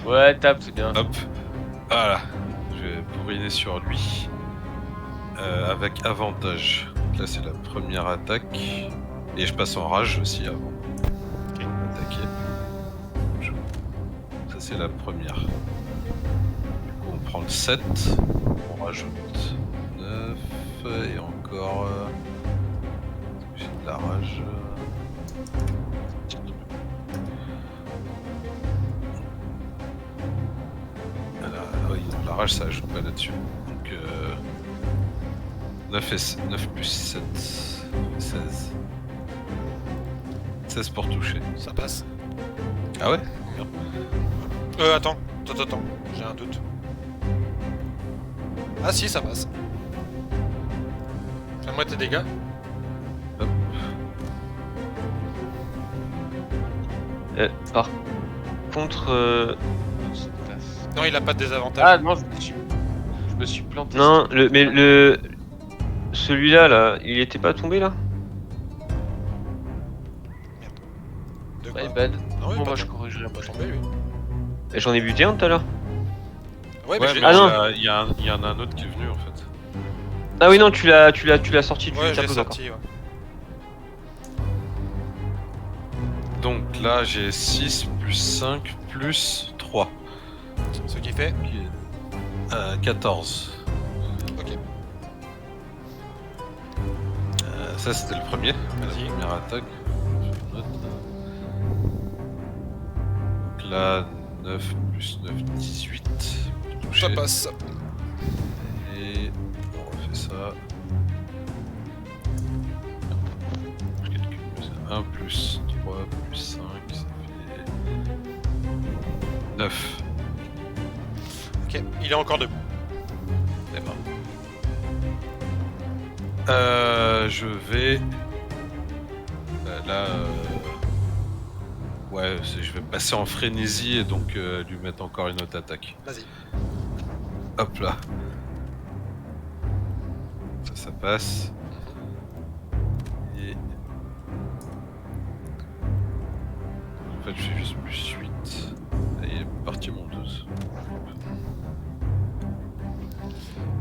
Ouais, tape, c'est bien. Hop, voilà. Je vais bourriner sur lui. Avec avantage. Donc là c'est la première attaque. Et je passe en rage aussi avant. Ok. Attaquer. Ça c'est la première. Du coup on prend le 7. On rajoute 9. Et encore... j'ai de la rage. Oui, la rage ça ajoute pas là-dessus. Donc 9 plus 7, 16. 16 pour toucher. Ça passe. Ah ouais? Attends, j'ai un doute. Ah si, ça passe. Fais-moi tes dégâts. Par contre, Non, il a pas de désavantage. Ah non, je me suis planté. non, celui-là, là, il était pas tombé là? De quoi? My bad. Non, il est Bon, pas moi tombé. je corrigerai Il un est peu. pas tombé, lui. J'en ai buté un tout à l'heure. Ouais, Ouais, j'ai- mais Ah non. il y en a un autre qui est venu en fait. Ah oui, non, tu l'as sorti du Ouais, je l'ai tableau, d'accord. sorti, ouais. Donc là j'ai 6 plus 5 plus 3. Ce qui fait... Qui est 14. Ok. Ça c'était le premier. Vas-y. La première attaque. Je note. Donc là 9 plus 9, 18. Pour toucher. Ça passe. Et on refait ça. Je calcule. 1 plus 3 plus 5, ça fait 9. Ok, il est encore debout. D'accord. Je vais... là... Ouais, je vais passer en frénésie et donc lui mettre encore une autre attaque. Vas-y. Hop là. Ça passe. Et... En fait, je fais juste plus 8. Et il est parti mon 12.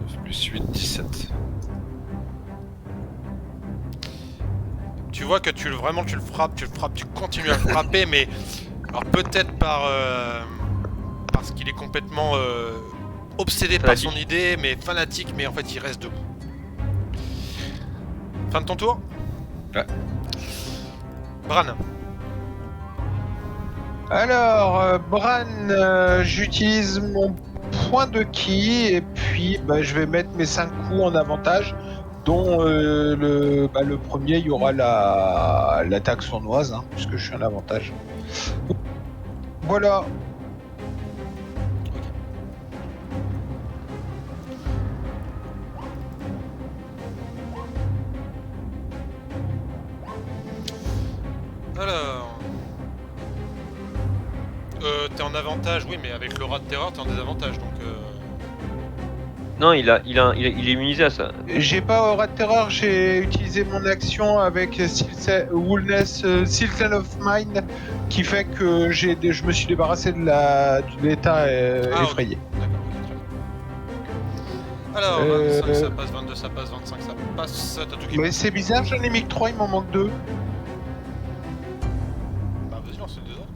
9 plus 8, 17. Tu vois que vraiment tu le frappes, tu continues à le frapper, mais alors peut-être parce qu'il est complètement obsédé par son idée, mais fanatique, mais en fait il reste debout. Fin de ton tour? Ouais. Bran. Alors, Bran, j'utilise mon point de ki et puis bah, je vais mettre mes 5 coups en avantage, dont le premier, il y aura l'attaque sournoise, hein, puisque je suis en avantage. Voilà. en avantage, oui, mais avec l'aura de terreur, t'es en désavantage, donc... Non, il est immunisé à ça. J'ai pas aura de terreur, j'ai utilisé mon action avec Woolness, Silken of Mind, qui fait que je me suis débarrassé de l'état effrayé. D'accord, ok, très bien. Alors, 25 ça passe, 22 ça passe, 25 ça passe, t'as tout qui Mais passe. c'est bizarre, j'en ai mis que 3, il m'en manque 2. Bah vas-y, lance les deux autres.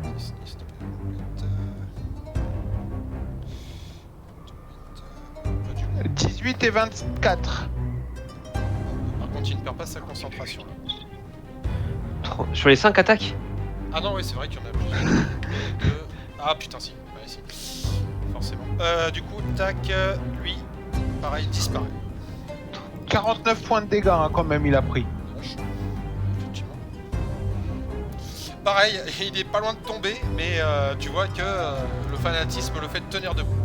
Alors, 10, 10, 18 et 24. Par contre, il ne perd pas sa concentration. Sur les 5 attaques? Ah non, oui, c'est vrai qu'il y en a plus. Ah putain, si. Ouais, si. Forcément. Du coup, tac, lui, pareil, disparaît. 49 points de dégâts hein, quand même, il a pris. Vache. Effectivement. Pareil, il est pas loin de tomber, mais tu vois que le fanatisme le fait tenir debout.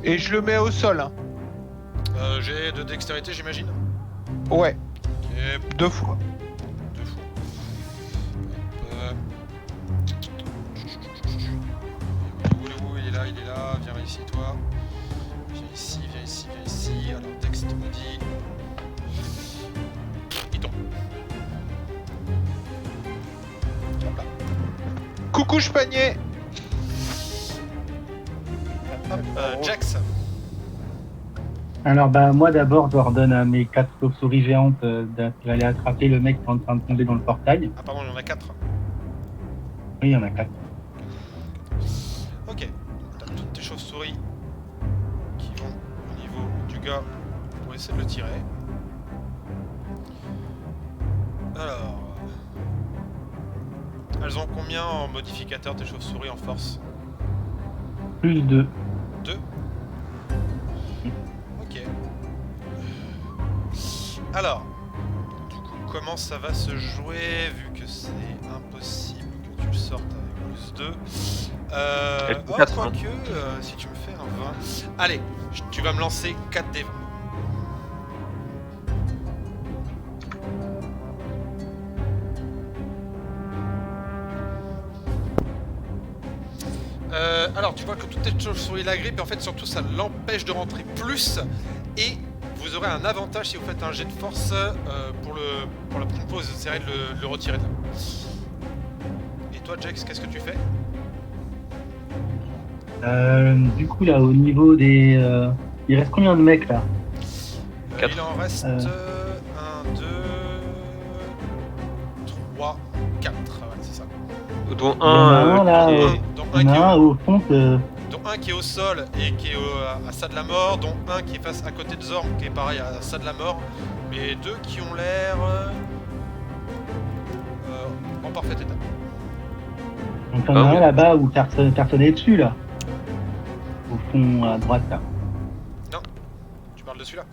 Et je le mets au sol. Hein. J'ai de dextérité, j'imagine. Ouais, Ok, 2 fois. 2 fois. Où il est là, viens ici toi. Viens ici, viens ici, viens ici. Alors Dex te me dit. Il tombe. Hop là. Coucou, panier. Hop, Jax. Alors bah moi d'abord j'ordonne à mes 4 chauves-souris géantes d'aller attraper le mec qui est en train de tomber dans le portail. Ah pardon, il y en a 4. Oui, il y en a 4. Ok, t'as toutes tes chauves-souris qui vont au niveau du gars pour essayer de le tirer. Alors... Elles ont combien en modificateur tes chauves-souris en force? Plus 2. 2. Ok. Alors, du coup, comment ça va se jouer vu que c'est impossible que tu le sortes avec plus 2 Elle fait oh, 4, quoique, si tu me fais un 20... Allez, tu vas me lancer 4 des 20. Alors tu vois que toutes tes chauves-souris la grippe et en fait surtout ça l'empêche de rentrer plus et vous aurez un avantage si vous faites un jet de force pour la prochaine fois, vous essayerez de le retirer de là. Et toi Jax, qu'est-ce que tu fais? Du coup là au niveau des... il reste combien de mecs là? Quatre. Il en reste 1, 2, 3, 4, ouais c'est ça. Dont Il y en a un, là, qui est- Dont Il y en a un au fond que... dont un qui est au sol et qui est à ça de la mort, dont un qui est face à côté de Zorn qui est pareil à ça de la mort, mais deux qui ont l'air en parfait état. Donc il y en a Ah oui. un là-bas où personne n'est dessus là. Au fond à droite là. Tu parles de celui-là?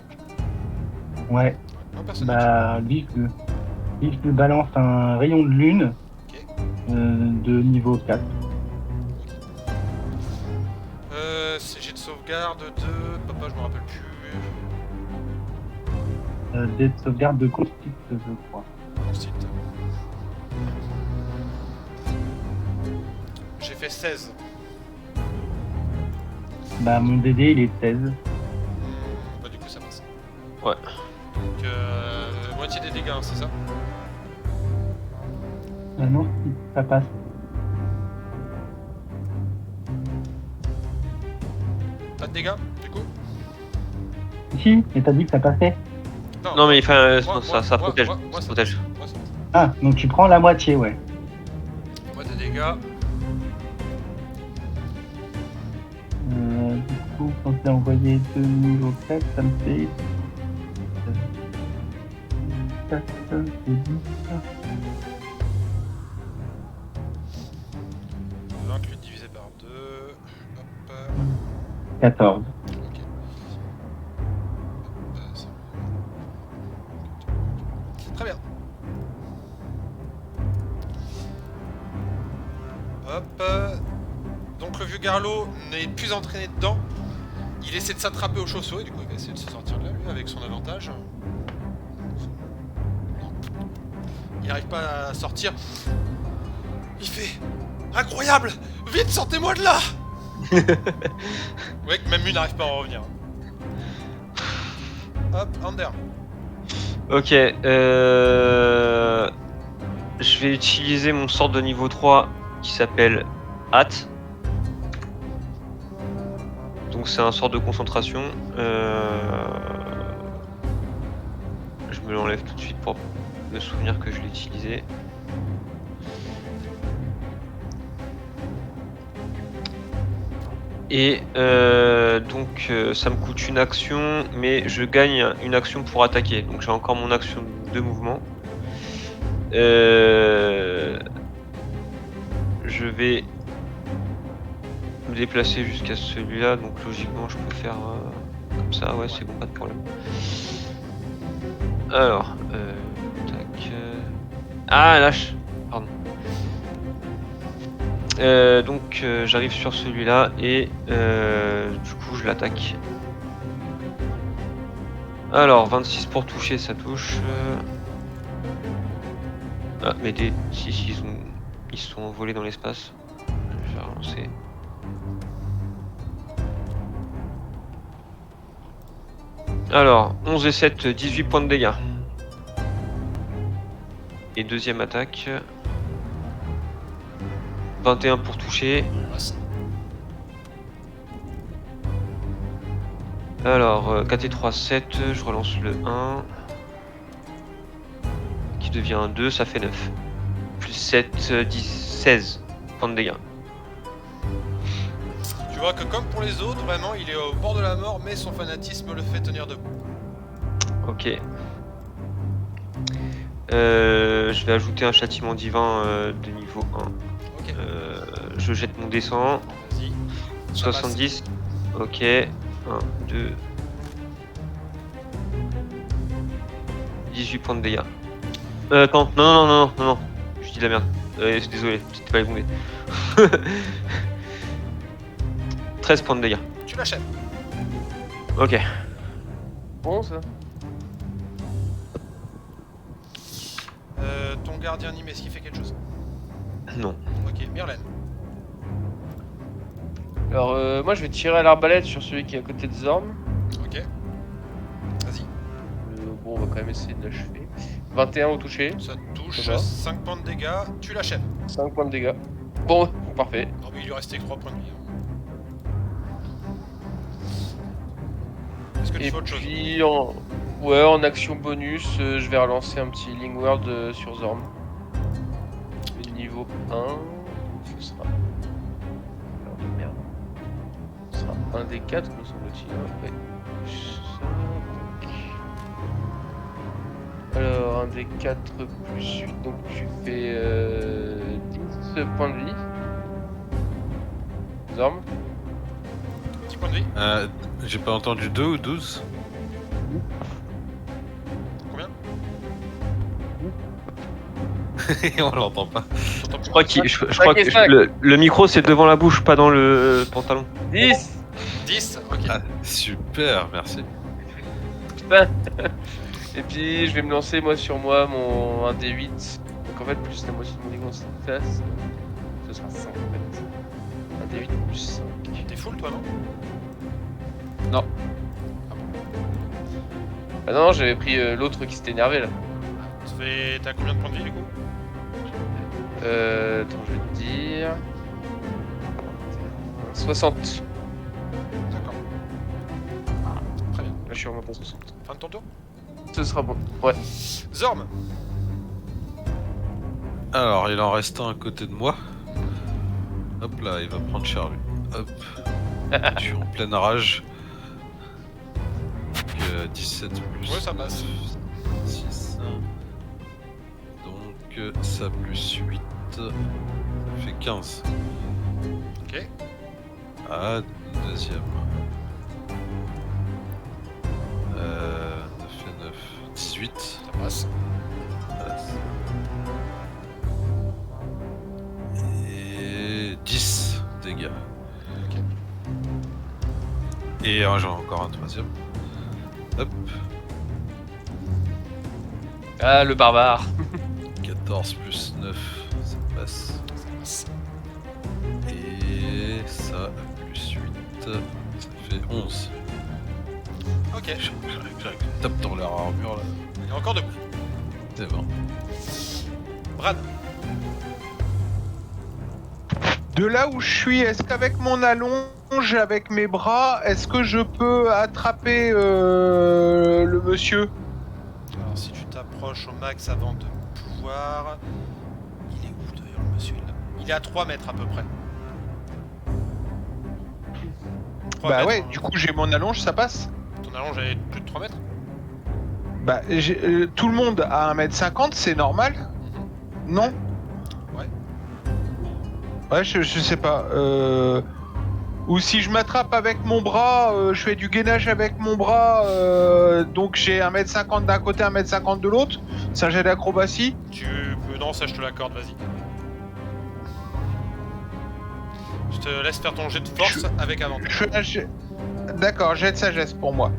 Ouais. Non, personne. Bah lui je lui balance un rayon de lune Ok. de niveau 4. C'est jet de sauvegarde de... Papa, je me rappelle plus. Des sauvegardes de constitut je crois. Ensuite. J'ai fait 16. Bah mon DD il est 16. Bah du coup ça passe. Ouais. Donc moitié des dégâts, hein, c'est ça? Ah non, si, ça passe. Pas de dégâts du coup? Si, mais t'as dit que ça passait. Non mais enfin, moi, ça moi, protège. moi, Ça ça protège. passe. Moi, ça passe. Ah, donc tu prends la moitié, ouais. Moi des dégâts. Du coup, quand j'ai envoyé 2 niveaux 4, ça me fait... 4, c'est 10. 28 divisé par 2. Hop. 14. Ok. Très bien. Hop. Donc le vieux Garlot n'est plus entraîné dedans. Il essaie de s'attraper aux chauves-souris, du coup il va essayer de se sortir de là lui avec son avantage. Il n'arrive pas à sortir. Il fait Incroyable! Vite, sortez-moi de là! Ouais, que même lui n'arrive pas à en revenir. Hop, Ander. Ok, je vais utiliser mon sort de niveau 3 qui s'appelle Hâte. Donc c'est un sort de concentration. Je me l'enlève tout de suite pour me souvenir que je l'ai utilisé. Et donc ça me coûte une action, mais je gagne une action pour attaquer. Donc j'ai encore mon action de mouvement. Je vais me déplacer jusqu'à celui-là, donc logiquement je peux faire comme ça, ouais c'est bon, pas de problème. Alors, tac. Ah lâche, pardon. Donc j'arrive sur celui-là et du coup je l'attaque. Alors 26 pour toucher, ça touche. Ah mes dés, si ils sont envolés dans l'espace. Je vais relancer. Alors 11 et 7, 18 points de dégâts. Et deuxième attaque. 21 pour toucher. Alors 4 et 3, 7, je relance le 1. Qui devient un 2, ça fait 9. Plus 7, 10, 16 points de dégâts. Tu vois que comme pour les autres, vraiment, il est au bord de la mort, mais son fanatisme le fait tenir debout. Ok. Je vais ajouter un châtiment divin de niveau 1. Ok, Je jette mon descend. vas-y. Ça 70. Ok. 1, 2. 18 points de dégâts. Attends, non. Je dis de la merde. Désolé, c'était pas les bons dés. 13 points de dégâts. passe. Tu l'achètes. Ok. Bon, ça. Ton gardien animé, est-ce qu'il fait quelque chose? Non. Ok, Myrlène. Alors, moi, je vais tirer à l'arbalète sur celui qui est à côté de Zorn. Ok. Vas-y, Bon, on va quand même essayer de l'achever. 21 au toucher, ça te touche, Ça va. 5 points de dégâts, tu l'achèves. 5 points de dégâts. Bon, parfait. Non mais il lui restait que 3 points de vie. Est-ce que tu Et fais autre chose? puis, en action bonus, je vais relancer un petit Healing Word sur Zorn. Le niveau 1, ce sera... Alors, merde. Ce sera un des 4, me semble-t-il. Ouais. Ça, donc. Alors, un des 4 plus 8, donc tu fais 10 points de vie. Zorn. 10 points de vie. J'ai pas entendu 2 ou 12? Combien? On l'entend pas. T'entends plus? Je crois que et cinq. le micro c'est devant la bouche, pas dans le pantalon. 10. 10. Ok. Ah, super, merci. Putain. Et puis je vais me lancer moi sur moi mon 1d8. Donc en fait plus la moitié de mon dégât en face. Ce sera 5 en fait. 1d8 plus 5. T'es full toi, non? Ah non, j'avais pris l'autre qui s'était énervé là. T'as combien de points de vie du coup? Attends, je vais te dire. 60. D'accord. Très bien. Là je suis remonté à 60. Fin de ton tour? Ce sera bon. Ouais. Zorm. Alors, il en reste un à côté de moi. Hop là, il va prendre cher lui. Hop. Je suis en pleine rage. Donc, 17 plus. Ouais, ça passe. 6. Donc, ça plus 8. Ça fait 15. Ok. Ah, deuxième. 9 et 9. 18. Ça passe. Et 10 dégâts. Ok. Et j'ai encore un troisième. Hop, Ah le barbare. 14 plus 9, ça passe. Ça passe. Et ça, plus 8, ça fait 11. Ok, Tape dans leur armure là. il est encore debout. C'est bon. Bran, De là où je suis, est-ce qu'avec mon allonge, avec mes bras, est-ce que je peux attraper le monsieur? alors si tu t'approches au max avant de pouvoir... Il est où d'ailleurs le monsieur là? Il est à 3 mètres à peu près. 3 Bah mètres, ouais, du coup j'ai mon allonge, ça passe. Ton allonge est plus de 3 mètres? Bah tout le monde à 1m50, c'est normal? Non? Ouais. Ouais, je sais pas. Ou si je m'attrape avec mon bras, je fais du gainage avec mon bras, donc j'ai 1m50 d'un côté, 1m50 de l'autre. C'est un jet d'acrobatie. Tu peux... Non, ça je te l'accorde, vas-y. Je te laisse faire ton jet de force avec avantage. Je fais un jet... D'accord, jet de sagesse pour moi.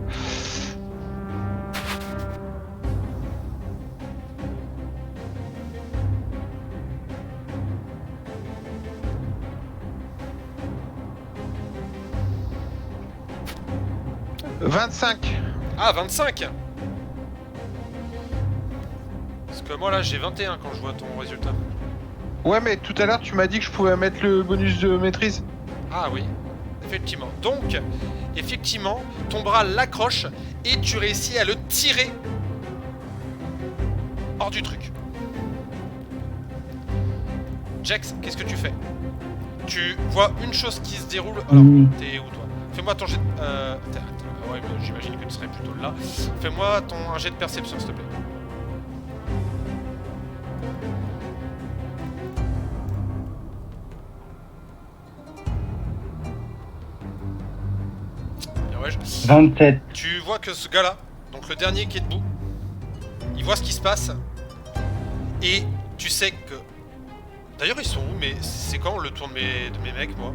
« 25 ». Ah, 25. Parce que moi là j'ai 21 quand je vois ton résultat. Ouais, mais tout à l'heure tu m'as dit que je pouvais mettre le bonus de maîtrise. Ah oui, effectivement. Donc, effectivement, ton bras l'accroche et tu réussis à le tirer hors du truc. Jax, qu'est-ce que tu fais? Tu vois une chose qui se déroule... Alors, t'es où toi? Fais-moi ton jet de... ouais, mais j'imagine que tu serais plutôt là. Fais-moi un jet de perception, s'il te plaît. Bien, ouais, 27. Tu vois que ce gars-là, donc le dernier qui est debout, il voit ce qui se passe et tu sais que... D'ailleurs ils sont où? Mais c'est quand le tour de mes mecs, moi?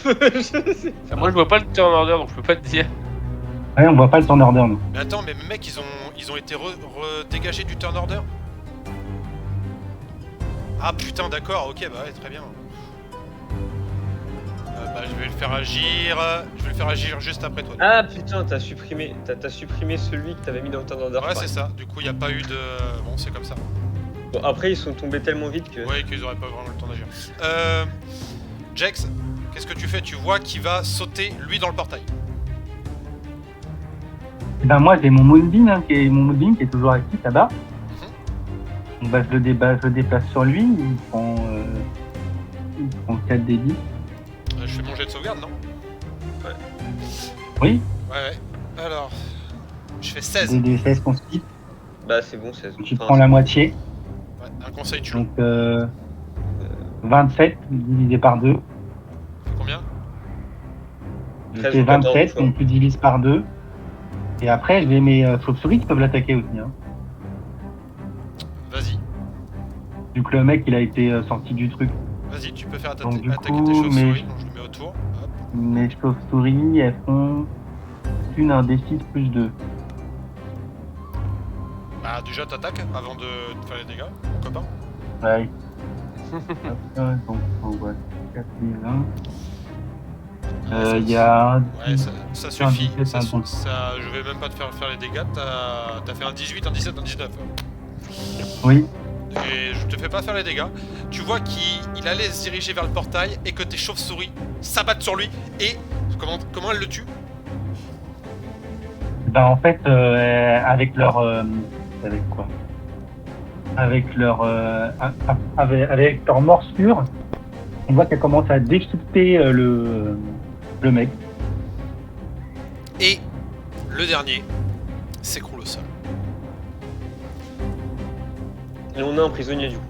Enfin, moi je vois pas le turn order donc je peux pas te dire. Ouais, on voit pas le turn order, nous. Mais attends, mais mes mecs ils ont été dégagés du turn order? Ah putain, d'accord, ok, bah ouais, très bien. Bah je vais le faire agir. Je vais le faire agir juste après toi. Ah putain, t'as supprimé celui que t'avais mis dans le turn order. Ouais, c'est ça. Du coup, il n'y a pas eu de... Bon, c'est comme ça. Bon, après, ils sont tombés tellement vite que... Ouais, qu'ils auraient pas vraiment le temps d'agir. Jax, qu'est-ce que tu fais? Tu vois qu'il va sauter, lui, dans le portail. Et ben moi j'ai mon Moonbeam qui est toujours actif là-bas. Donc bah, je le déplace sur lui, il prend 4 débits. Je fais mon jet de sauvegarde, non? Oui, Ouais. Alors, je fais 16. des 16 qu'on split, Bah c'est bon, c'est... donc tu prends la moitié. Ouais, un conseil, tu Donc 27 divisé par 2. combien? Je 13 fais ou 14, 27, quoi. donc tu divises par 2. Et après j'ai mes chauves-souris qui peuvent l'attaquer aussi. Hein. Vas-y. Vu que le mec il a été sorti du truc. Vas-y, tu peux faire Donc, du attaquer coup, tes chauves-souris. mais- Donc je le mets autour. Hop. Mes chauves-souris elles font un D6 plus 2. Bah déjà t'attaques avant de faire les dégâts, mon copain. Ouais. Donc on voit 4 et 20. Il y a... Ouais, ça suffit. un 17, Ça, un bon. je vais même pas te faire les dégâts. T'as fait un 18, un 17, un 19. Oui. Et je te fais pas faire les dégâts. Tu vois qu'il allait se diriger vers le portail et que tes chauves-souris s'abattent sur lui. Et comment elle le tue? Ben en fait, avec leur... avec quoi? Avec leur... avec leur morsure, on voit qu'elle commence à déchiqueter le mec. Et le dernier s'écroule au sol. Et on a un prisonnier du coup.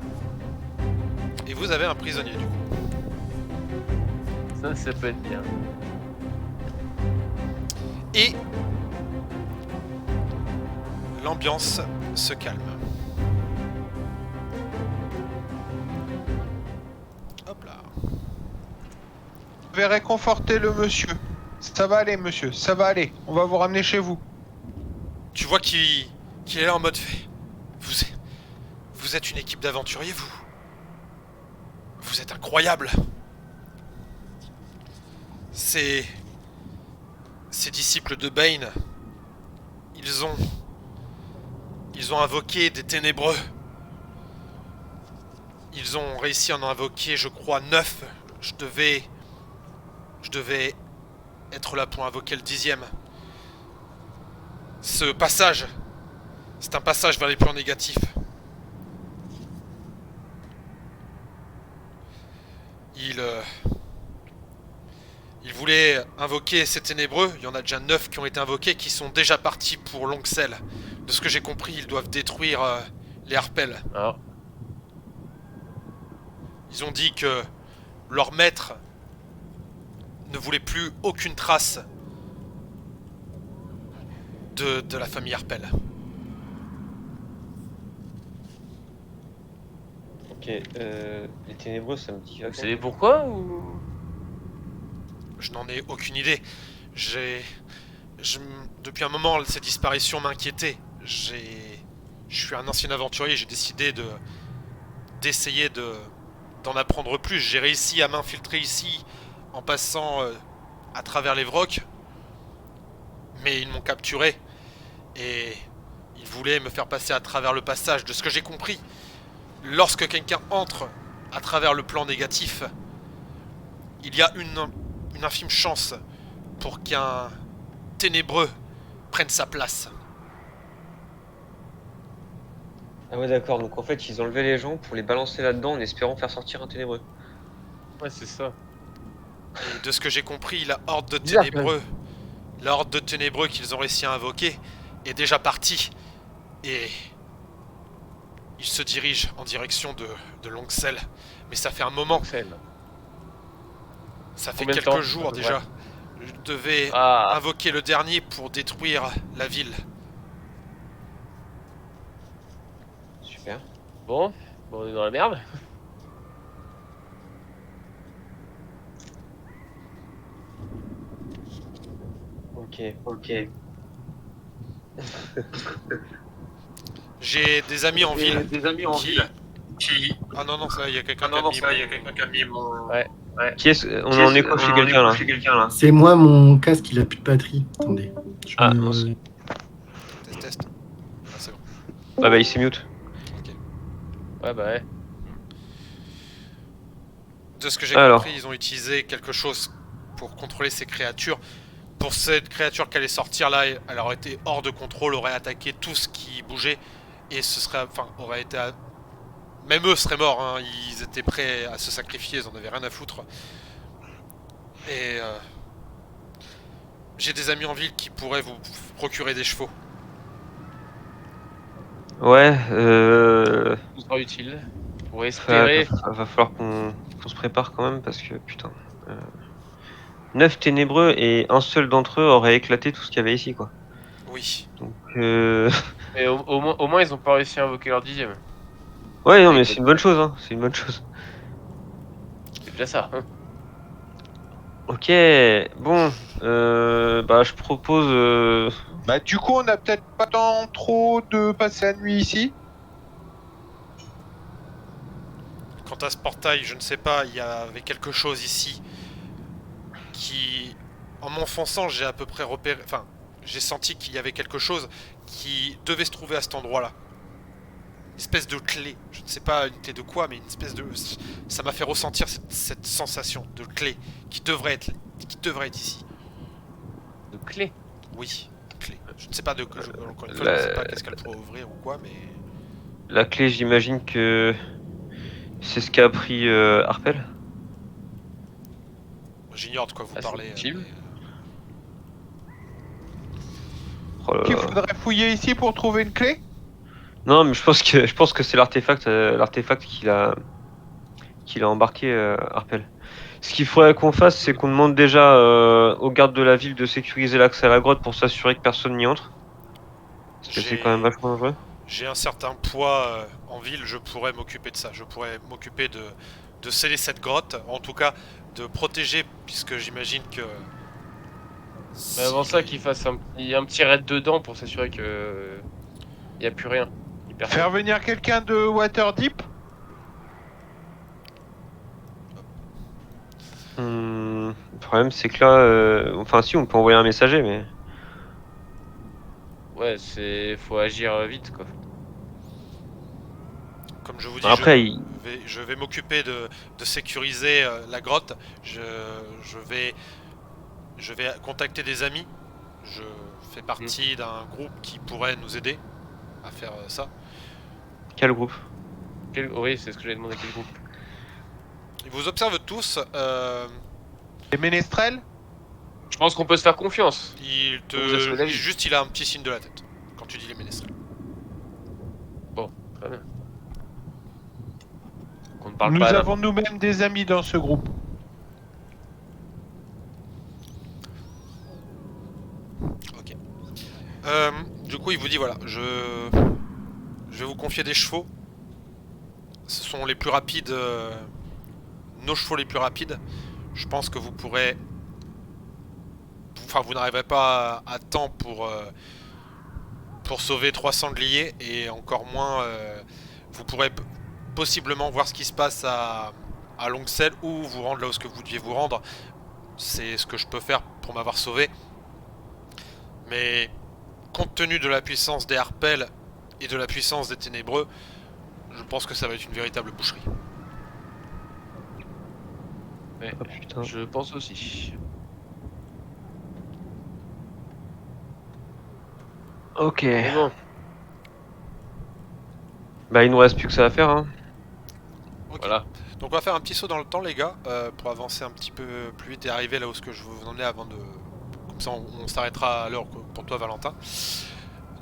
Et vous avez un prisonnier du coup. Ça peut être bien. Et l'ambiance se calme. Hop là. Je vais réconforter le monsieur. Ça va aller, monsieur, ça va aller. On va vous ramener chez vous. Tu vois qu'il est là en mode fait. Vous êtes une équipe d'aventuriers, vous Vous êtes incroyable. Ces disciples de Bane, ils ont invoqué des ténébreux. Ils ont réussi à en invoquer, je crois, 9. Je devais être là pour invoquer le 10e. Ce passage, c'est un passage vers les plans négatifs. Il voulait invoquer ces ténébreux. Il y en a déjà 9 qui ont été invoqués, qui sont déjà partis pour Longcel. De ce que j'ai compris, ils doivent détruire les Harpels. Ah. Ils ont dit que leur maître ne voulait plus aucune trace de la famille Harpel. Ok, les ténébreux, ça me dit. Vous savez pourquoi ou... Je n'en ai aucune idée. Depuis un moment, ces disparitions m'inquiétaient. Je suis un ancien aventurier, j'ai décidé d'essayer d'en apprendre plus. J'ai réussi à m'infiltrer ici en passant à travers les Vrocs. Mais ils m'ont capturé. Et ils voulaient me faire passer à travers le passage. De ce que j'ai compris, lorsque quelqu'un entre à travers le plan négatif, il y a une infime chance pour qu'un ténébreux prenne sa place. Ah ouais, d'accord, donc en fait, ils enlevaient les gens pour les balancer là-dedans en espérant faire sortir un ténébreux. Ouais, c'est ça. Et de ce que j'ai compris, la horde de Bizarre, ténébreux qu'ils ont réussi à invoquer est déjà partie. Et ils se dirigent en direction de Longcel. Mais ça fait un moment. Ça fait Combien de quelques temps, jours à peu déjà. Je devais Ah, invoquer le dernier pour détruire la ville. Super. bon, on est dans la merde. Ok. J'ai des amis en ville. qui... Ah non, ça, il y a quelqu'un qui a mis mon... Ouais. Qui est-ce On en est quoi chez quelqu'un là C'est moi, mon casque, il a plus de batterie. Attendez. Ah, non, Test. Ah, c'est bon. Ah bah il s'est mute. Ouais, bah ouais. De ce que j'ai Alors. compris, ils ont utilisé quelque chose pour contrôler ces créatures. Pour cette créature qui allait sortir là, elle aurait été hors de contrôle, aurait attaqué tout ce qui bougeait et ce serait, enfin, aurait été, même eux seraient morts. Hein, ils étaient prêts à se sacrifier, ils en avaient rien à foutre. Et j'ai des amis en ville qui pourraient vous procurer des chevaux. Ouais, Tout sera utile. Pour espérer. va falloir qu'on se prépare quand même parce que putain. 9 ténébreux et un seul d'entre eux aurait éclaté tout ce qu'il y avait ici quoi. Oui. Donc Mais au moins, ils ont pas réussi à invoquer leur 10e. ouais non mais c'est une bonne chose hein, c'est une bonne chose. C'est déjà ça. Hein. Ok, bon, bah je propose. Bah du coup, on a peut-être pas tant trop de passer la nuit ici. Quant à ce portail, je ne sais pas, il y avait quelque chose ici qui, en m'enfonçant, j'ai à peu près repéré, enfin, j'ai senti qu'il y avait quelque chose qui devait se trouver à cet endroit-là. Une espèce de clé, je ne sais pas une clé de quoi, mais une espèce de... Ça m'a fait ressentir cette sensation de clé qui devrait être ici. De clé. Oui, une clé. Je ne sais pas encore une fois, je ne sais pas qu'est-ce qu'elle pourrait ouvrir ou quoi, mais... La clé, j'imagine que c'est ce qu'a appris Harpel. J'ignore de quoi vous Ah, c'est parlez. utile. Mais... Oh là Qu'il là. faudrait fouiller ici pour trouver une clé. Non, mais je pense que c'est l'artefact qu'il a embarqué Harpel. Ce qu'il faudrait qu'on fasse, c'est qu'on demande déjà aux gardes de la ville de sécuriser l'accès à la grotte pour s'assurer que personne n'y entre. Parce que c'est quand même vachement dangereux. J'ai un certain poids en ville, je pourrais m'occuper de ça. Je pourrais m'occuper de sceller cette grotte, en tout cas de protéger, puisque j'imagine que... Mais avant ça, qu'il fasse un petit raid dedans pour s'assurer que y a plus rien. Faire venir quelqu'un de Waterdeep. problème, c'est que là, enfin si, on peut envoyer un messager, mais Ouais, faut agir vite quoi. Comme je vous dis, après, je vais m'occuper de sécuriser la grotte. Je vais contacter des amis. Je fais partie d'un groupe qui pourrait nous aider à faire ça. quel groupe? Oui, c'est ce que j'avais demandé, quel groupe. Ils vous observent tous. Les ménestrels? Je pense qu'on peut se faire confiance. Il Vous assurez la vie. juste, il a un petit signe de la tête quand tu dis les ménestrels. Très bien. Qu'on ne parle Nous pas à avons nous-mêmes des amis dans ce groupe. Ok. Du coup, il vous dit voilà, je vais vous confier des chevaux. Ce sont les plus rapides, nos chevaux les plus rapides. Je pense que vous pourrez, enfin, vous n'arriverez pas à temps pour sauver 3 sangliers et encore moins, vous pourrez possiblement voir ce qui se passe à Longcel ou vous rendre là où ce que vous deviez vous rendre. C'est ce que je peux faire pour m'avoir sauvé. Mais compte tenu de la puissance des harpels et de la puissance des ténébreux, je pense que ça va être une véritable boucherie. Ouais, Oh putain. je pense aussi. Ok. Mais bon, Bah il nous reste plus que ça à faire, hein. Ok. voilà. Donc on va faire un petit saut dans le temps les gars, pour avancer un petit peu plus vite et arriver là où ce que je veux vous emmener avant de... Comme ça on s'arrêtera à l'heure pour toi Valentin.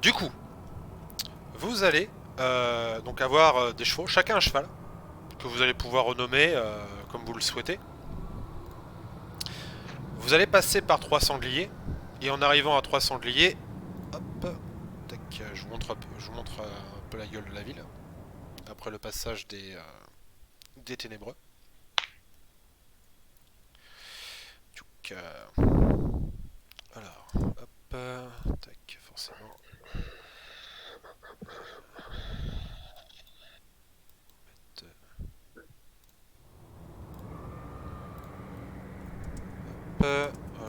Du coup, vous allez donc avoir des chevaux, chacun un cheval, que vous allez pouvoir renommer comme vous le souhaitez. Vous allez passer par 3 sangliers, et en arrivant à 3 sangliers, hop, tac, je vous montre un peu la gueule de la ville, après le passage des ténébreux. Tchouk, alors, hop, tac, forcément.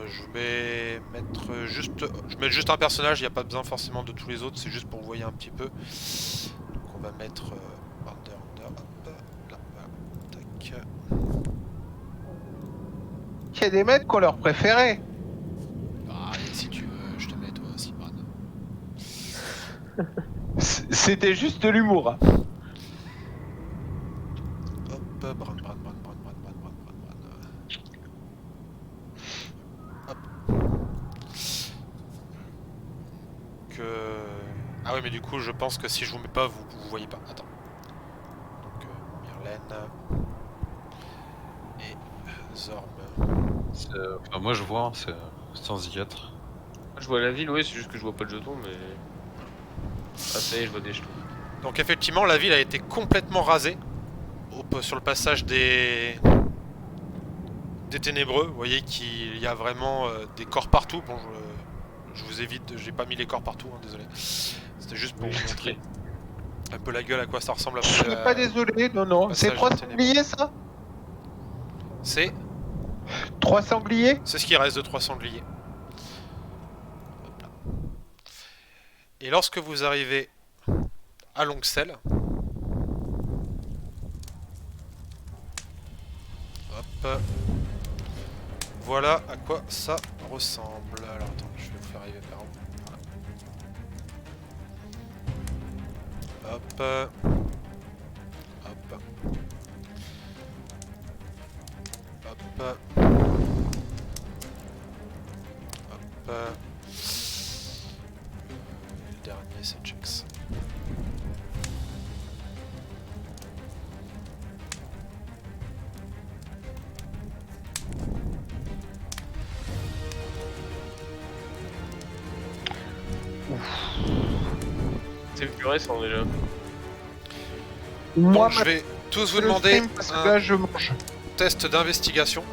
Je vais mettre juste un personnage, il n'y a pas besoin forcément de tous les autres, c'est juste pour vous voyez un petit peu. Donc on va mettre Under, hop, là, voilà, tac. Il y a des mecs qui ont leur préféré. Ah, et si tu veux, je te mets toi aussi, Bran. C'était juste de l'humour. Hein. Hop, Bran. Ah oui, mais du coup, je pense que si je vous mets pas, vous voyez pas. Attends. Donc, Myrlène et Zorm. Enfin, moi je vois, c'est sans y être. Je vois la ville, oui, c'est juste que je vois pas de jetons, mais... Ah ça y est, je vois des jetons. Donc effectivement, la ville a été complètement rasée sur le passage des ténébreux. Vous voyez qu'il y a vraiment des corps partout. Bon, je vous évite, j'ai pas mis les corps partout, hein, désolé. C'était juste pour vous montrer un peu la gueule à quoi ça ressemble. Je suis pas désolé, non. passage C'est des 3 ténébreux. sangliers, ça? C'est 3 sangliers? ce qui reste de 3 sangliers. Hop là. Et lorsque vous arrivez à Longcel, hop, voilà à quoi ça ressemble. Alors attends, je vais vous faire arriver par où. Voilà. Hop. Hop. Hop. Hop. Le dernier c'est Chex. C'est plus récent déjà. Moi, Donc je vais tous vous le demander stream, parce que un là, je mange. test d'investigation.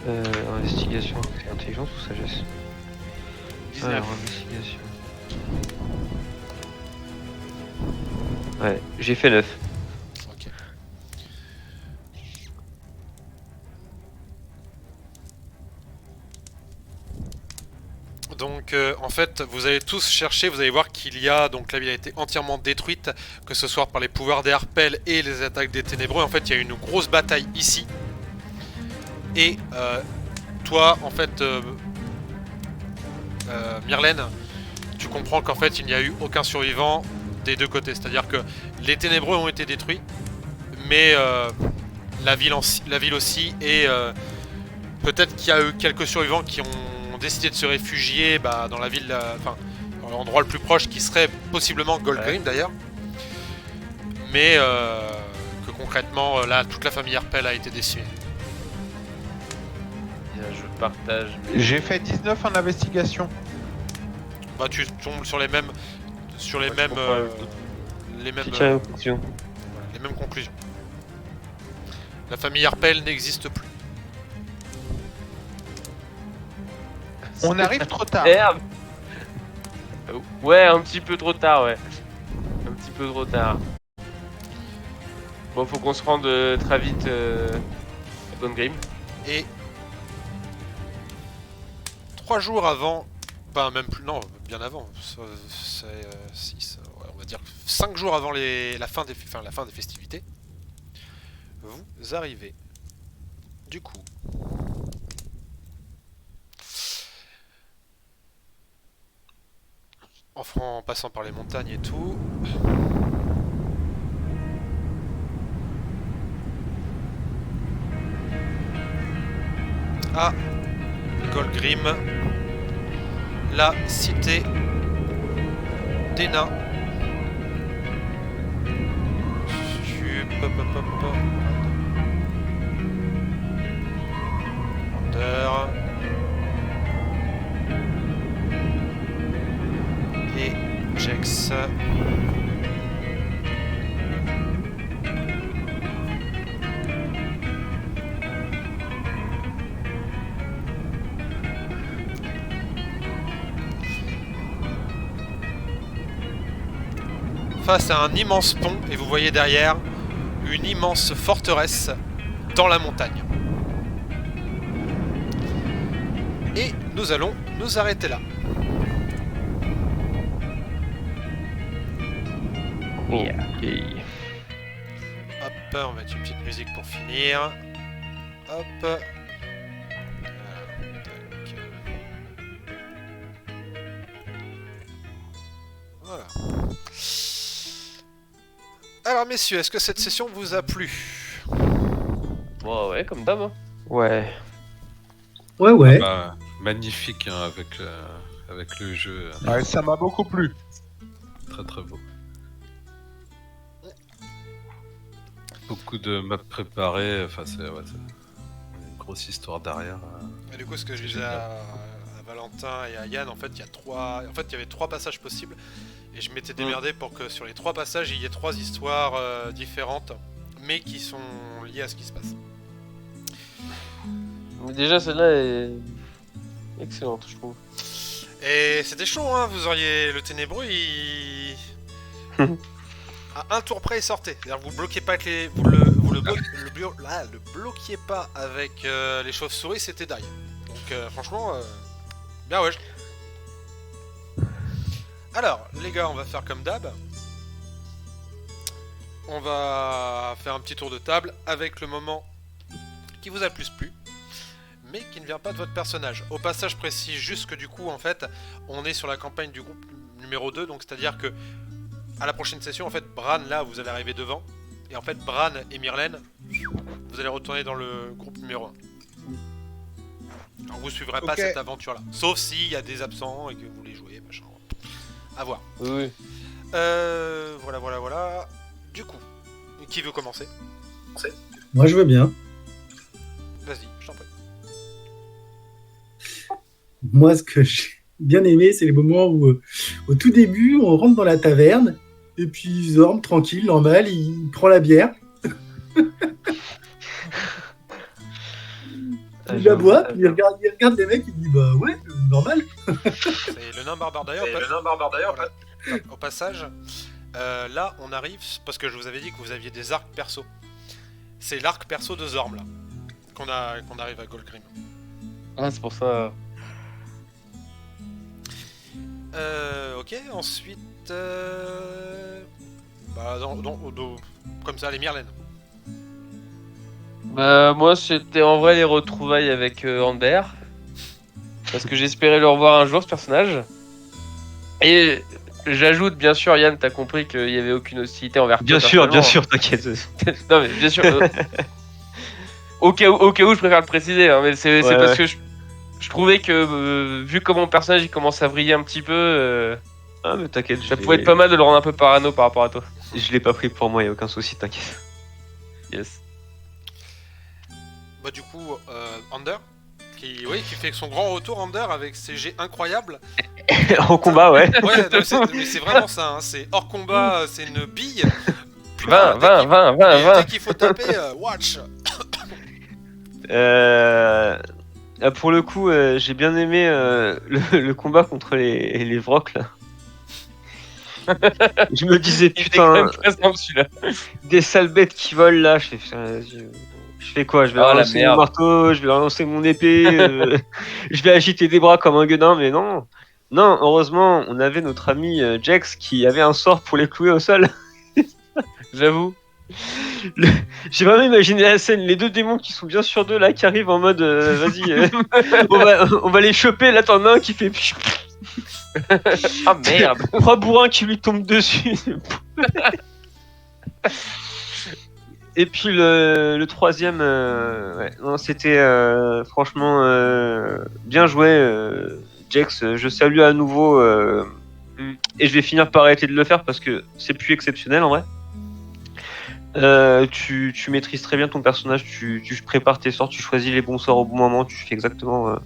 Investigation, c'est intelligence ou sagesse? 19. Alors, investigation. Ouais, j'ai fait 9. Ok. Donc en fait, vous allez tous chercher, vous allez voir qu'il y a, donc la ville a été entièrement détruite, que ce soit par les pouvoirs des harpels et les attaques des ténébreux. En fait, il y a eu une grosse bataille ici. Et toi, en fait, Myrlène, tu comprends qu'en fait, il n'y a eu aucun survivant des deux côtés. C'est-à-dire que les ténébreux ont été détruits, mais la ville aussi, et peut-être qu'il y a eu quelques survivants qui ont décidé de se réfugier dans la ville, enfin, dans l'endroit le plus proche qui serait possiblement Goldgrim d'ailleurs. Mais que concrètement, là, toute la famille Harpel a été décimée. Bien, je partage. J'ai fait 19 en investigation. Bah, tu tombes sur les mêmes, Ouais, je comprends. les mêmes, J'ai tiré une conclusion. les mêmes conclusions. La famille Harpel n'existe plus. On arrive trop tard. Merde. Ouais, un petit peu trop tard, ouais. Un petit peu trop tard. Bon, faut qu'on se rende très vite à Goldgrim. Et 3 jours avant, pas même plus, non, bien avant, c'est 6, ouais, on va dire 5 jours avant la fin des festivités, vous arrivez. Du coup, en passant par les montagnes et tout. À Goldgrim, la cité des nains. Et Jex. Face à un immense pont, et vous voyez derrière une immense forteresse dans la montagne. Et nous allons nous arrêter là. Yeah. Hop, on va mettre une petite musique pour finir. Hop. Tac. Voilà. Alors messieurs, est-ce que cette session vous a plu? Ouais, comme d'hab. Hein. Ouais. Ouais. Bah, magnifique hein, avec le jeu. Ouais, ça m'a beaucoup plu. Très très beau. Beaucoup de maps préparées, enfin c'est une grosse histoire derrière. Et du coup, ce que je disais à Valentin et à Yann, en fait, il y avait 3 passages possibles. Et je m'étais démerdé pour que sur les 3 passages, il y ait 3 histoires différentes, mais qui sont liées à ce qui se passe. Mais déjà, celle-là est excellente, je trouve. Et c'était chaud, hein, vous auriez... Le ténébreux, il... à un tour près, il sortait. C'est-à-dire vous bloquez pas avec les... le bloquiez pas avec les chauves-souris, c'était die. Donc franchement, bien ouais. Alors, les gars, on va faire comme d'hab. On va faire un petit tour de table avec le moment qui vous a le plus plu, mais qui ne vient pas de votre personnage. Au passage, précise juste que du coup, en fait, on est sur la campagne du groupe numéro 2, donc c'est-à-dire que à la prochaine session, en fait, Bran, là, vous allez arriver devant, et en fait, Bran et Myrlène, vous allez retourner dans le groupe numéro 1. Alors, vous suivrez pas cette aventure-là, sauf s'il y a des absents et que vous les jouez, machin. À voir. Oui. Voilà. Du coup, qui veut commencer? Moi, je veux bien. Vas-y, je t'en prie. Moi, ce que j'ai bien aimé, c'est les moments où, au tout début, on rentre dans la taverne, et puis Zorn, tranquille, normal, il prend la bière. Il la boit, puis il regarde les mecs, il dit bah ouais, normal. C'est le nain barbare d'ailleurs. Au passage, Là, on arrive, parce que je vous avais dit que vous aviez des arcs perso. C'est l'arc perso de Zorm, là, qu'on arrive à Goldgrim. Ah, c'est pour ça. Ok, ensuite... Bah, comme ça, les Myrlènes. Bah, moi, c'était en vrai les retrouvailles avec Amber. Parce que j'espérais le revoir un jour, ce personnage. Et j'ajoute, bien sûr, Yann, t'as compris qu'il n'y avait aucune hostilité envers toi. Bien sûr, t'inquiète. Non, mais bien sûr. Au cas où, je préfère le préciser. Hein, mais c'est Ouais, parce que je trouvais que, vu comment mon personnage il commence à vriller un petit peu, Ah, mais t'inquiète, ça pouvait être pas mal de le rendre un peu parano par rapport à toi. Je l'ai pas pris pour moi, y a aucun souci, t'inquiète. Yes. Bah, du coup, Under, qui fait son grand retour, Under, avec ses jets incroyables. En combat, ouais. Ouais, mais c'est vraiment ça, hein, c'est hors combat, c'est une bille. 20. Dès qu'il faut taper, watch. Pour le coup, j'ai bien aimé le combat contre les Vrocs là. Je me disais Il était quand putain, même très simple celui-là. des sales bêtes qui volent là. Je fais quoi? Je vais Oh, la relancer mon merde. marteau, je vais relancer mon épée, je vais agiter des bras comme un gueudin, mais non. Non, heureusement, on avait notre ami Jax qui avait un sort pour les clouer au sol. J'avoue. J'ai vraiment imaginé la scène, les deux démons qui sont bien sur deux là, qui arrivent en mode vas-y, on va les choper. Là, t'en as un qui fait Ah merde. 3 bourrins qui lui tombent dessus. Et puis le troisième, ouais, non, c'était franchement bien joué, Jax. Je salue à nouveau et je vais finir par arrêter de le faire parce que c'est plus exceptionnel en vrai. Tu maîtrises très bien ton personnage, tu prépares tes sorts, tu choisis les bons sorts au bon moment, tu fais exactement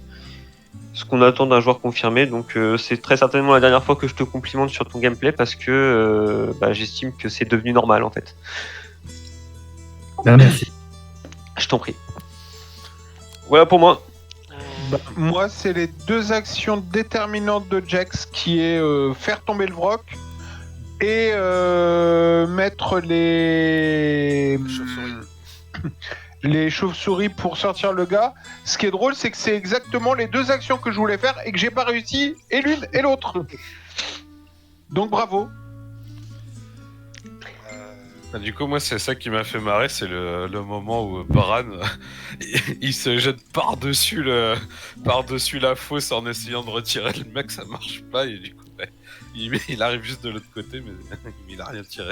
ce qu'on attend d'un joueur confirmé. Donc c'est très certainement la dernière fois que je te complimente sur ton gameplay parce que j'estime que c'est devenu normal en fait. Ben, merci. Je t'en prie. Voilà pour moi. Bah, moi, c'est les deux actions déterminantes de Jax qui est faire tomber le Vroc et mettre les chauves-souris pour sortir le gars. Ce qui est drôle, c'est que c'est exactement les deux actions que je voulais faire et que j'ai pas réussi, et l'une et l'autre. Donc bravo. Du coup, moi, c'est ça qui m'a fait marrer, c'est le moment où Bran, il se jette par-dessus la fosse en essayant de retirer le mec, ça marche pas, et du coup, ouais, il arrive juste de l'autre côté, mais il a rien tiré.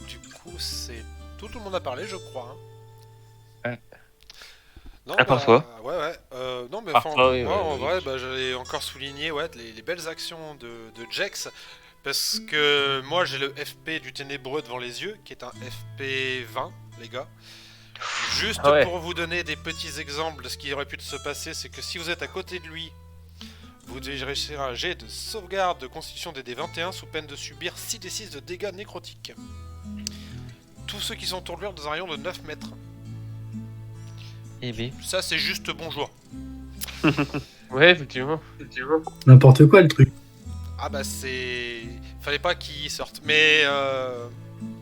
Du coup, c'est tout le monde a parlé, je crois. Hein. Ouais. Non, À part toi. Ouais. Non, mais Part toi, oui, moi, en ouais. vrai, j'allais encore souligner les belles actions de Jax. Parce que moi, j'ai le FP du Ténébreux devant les yeux, qui est un FP 20, les gars. Juste Ah ouais. pour vous donner des petits exemples de ce qui aurait pu se passer, c'est que si vous êtes à côté de lui, vous devez réussir un jet de sauvegarde de constitution des D21 sous peine de subir 6d6 de dégâts nécrotiques. Tous ceux qui sont autour de lui dans un rayon de 9 mètres. Eh bien. Ça, c'est juste bonjour. Ouais, effectivement. N'importe quoi le truc. Ah bah c'est... Fallait pas qu'il sorte. Mais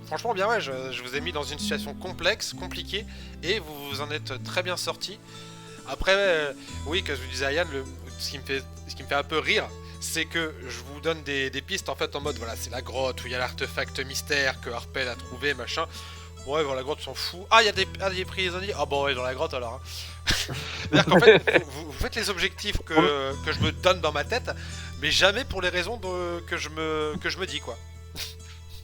franchement bien ouais, je vous ai mis dans une situation complexe, compliquée, et vous vous en êtes très bien sorti. Après, oui, comme je vous disais à Yann, ce qui me fait un peu rire, c'est que je vous donne des pistes en fait en mode voilà, c'est la grotte où il y a l'artefact mystère que Harpel a trouvé, machin. Ouais, bon, la grotte s'en fout. Ah, il y a des prisonniers. Ah bon, ouais, dans la grotte alors. Hein. C'est-à-dire qu'en fait, vous faites les objectifs que je me donne dans ma tête, mais jamais pour les raisons que je me dis, quoi.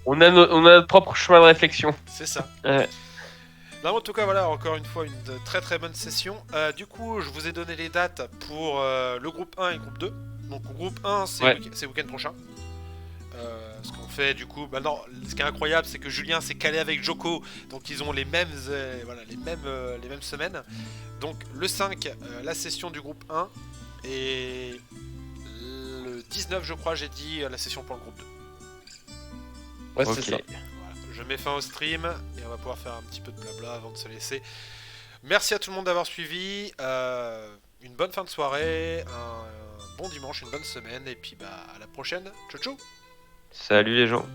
On a notre propre chemin de réflexion. C'est ça. Ouais. Non, en tout cas, voilà, encore une fois, une très très bonne session. Du coup, je vous ai donné les dates pour le groupe 1 et le groupe 2. Donc, le groupe 1, c'est le week-end prochain. Ce qu'on fait du coup, maintenant, ce qui est incroyable, c'est que Julien s'est calé avec Joko, donc ils ont les mêmes, les mêmes semaines. Donc le 5, la session du groupe 1, et le 19, je crois, j'ai dit la session pour le groupe 2. Ouais, Ok. c'est ça. Voilà. Je mets fin au stream et on va pouvoir faire un petit peu de blabla avant de se laisser. Merci à tout le monde d'avoir suivi. Une bonne fin de soirée, un bon bon dimanche, une bonne semaine, et puis bah à la prochaine. Ciao ciao. Salut les gens.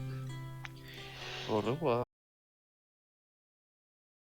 Au revoir.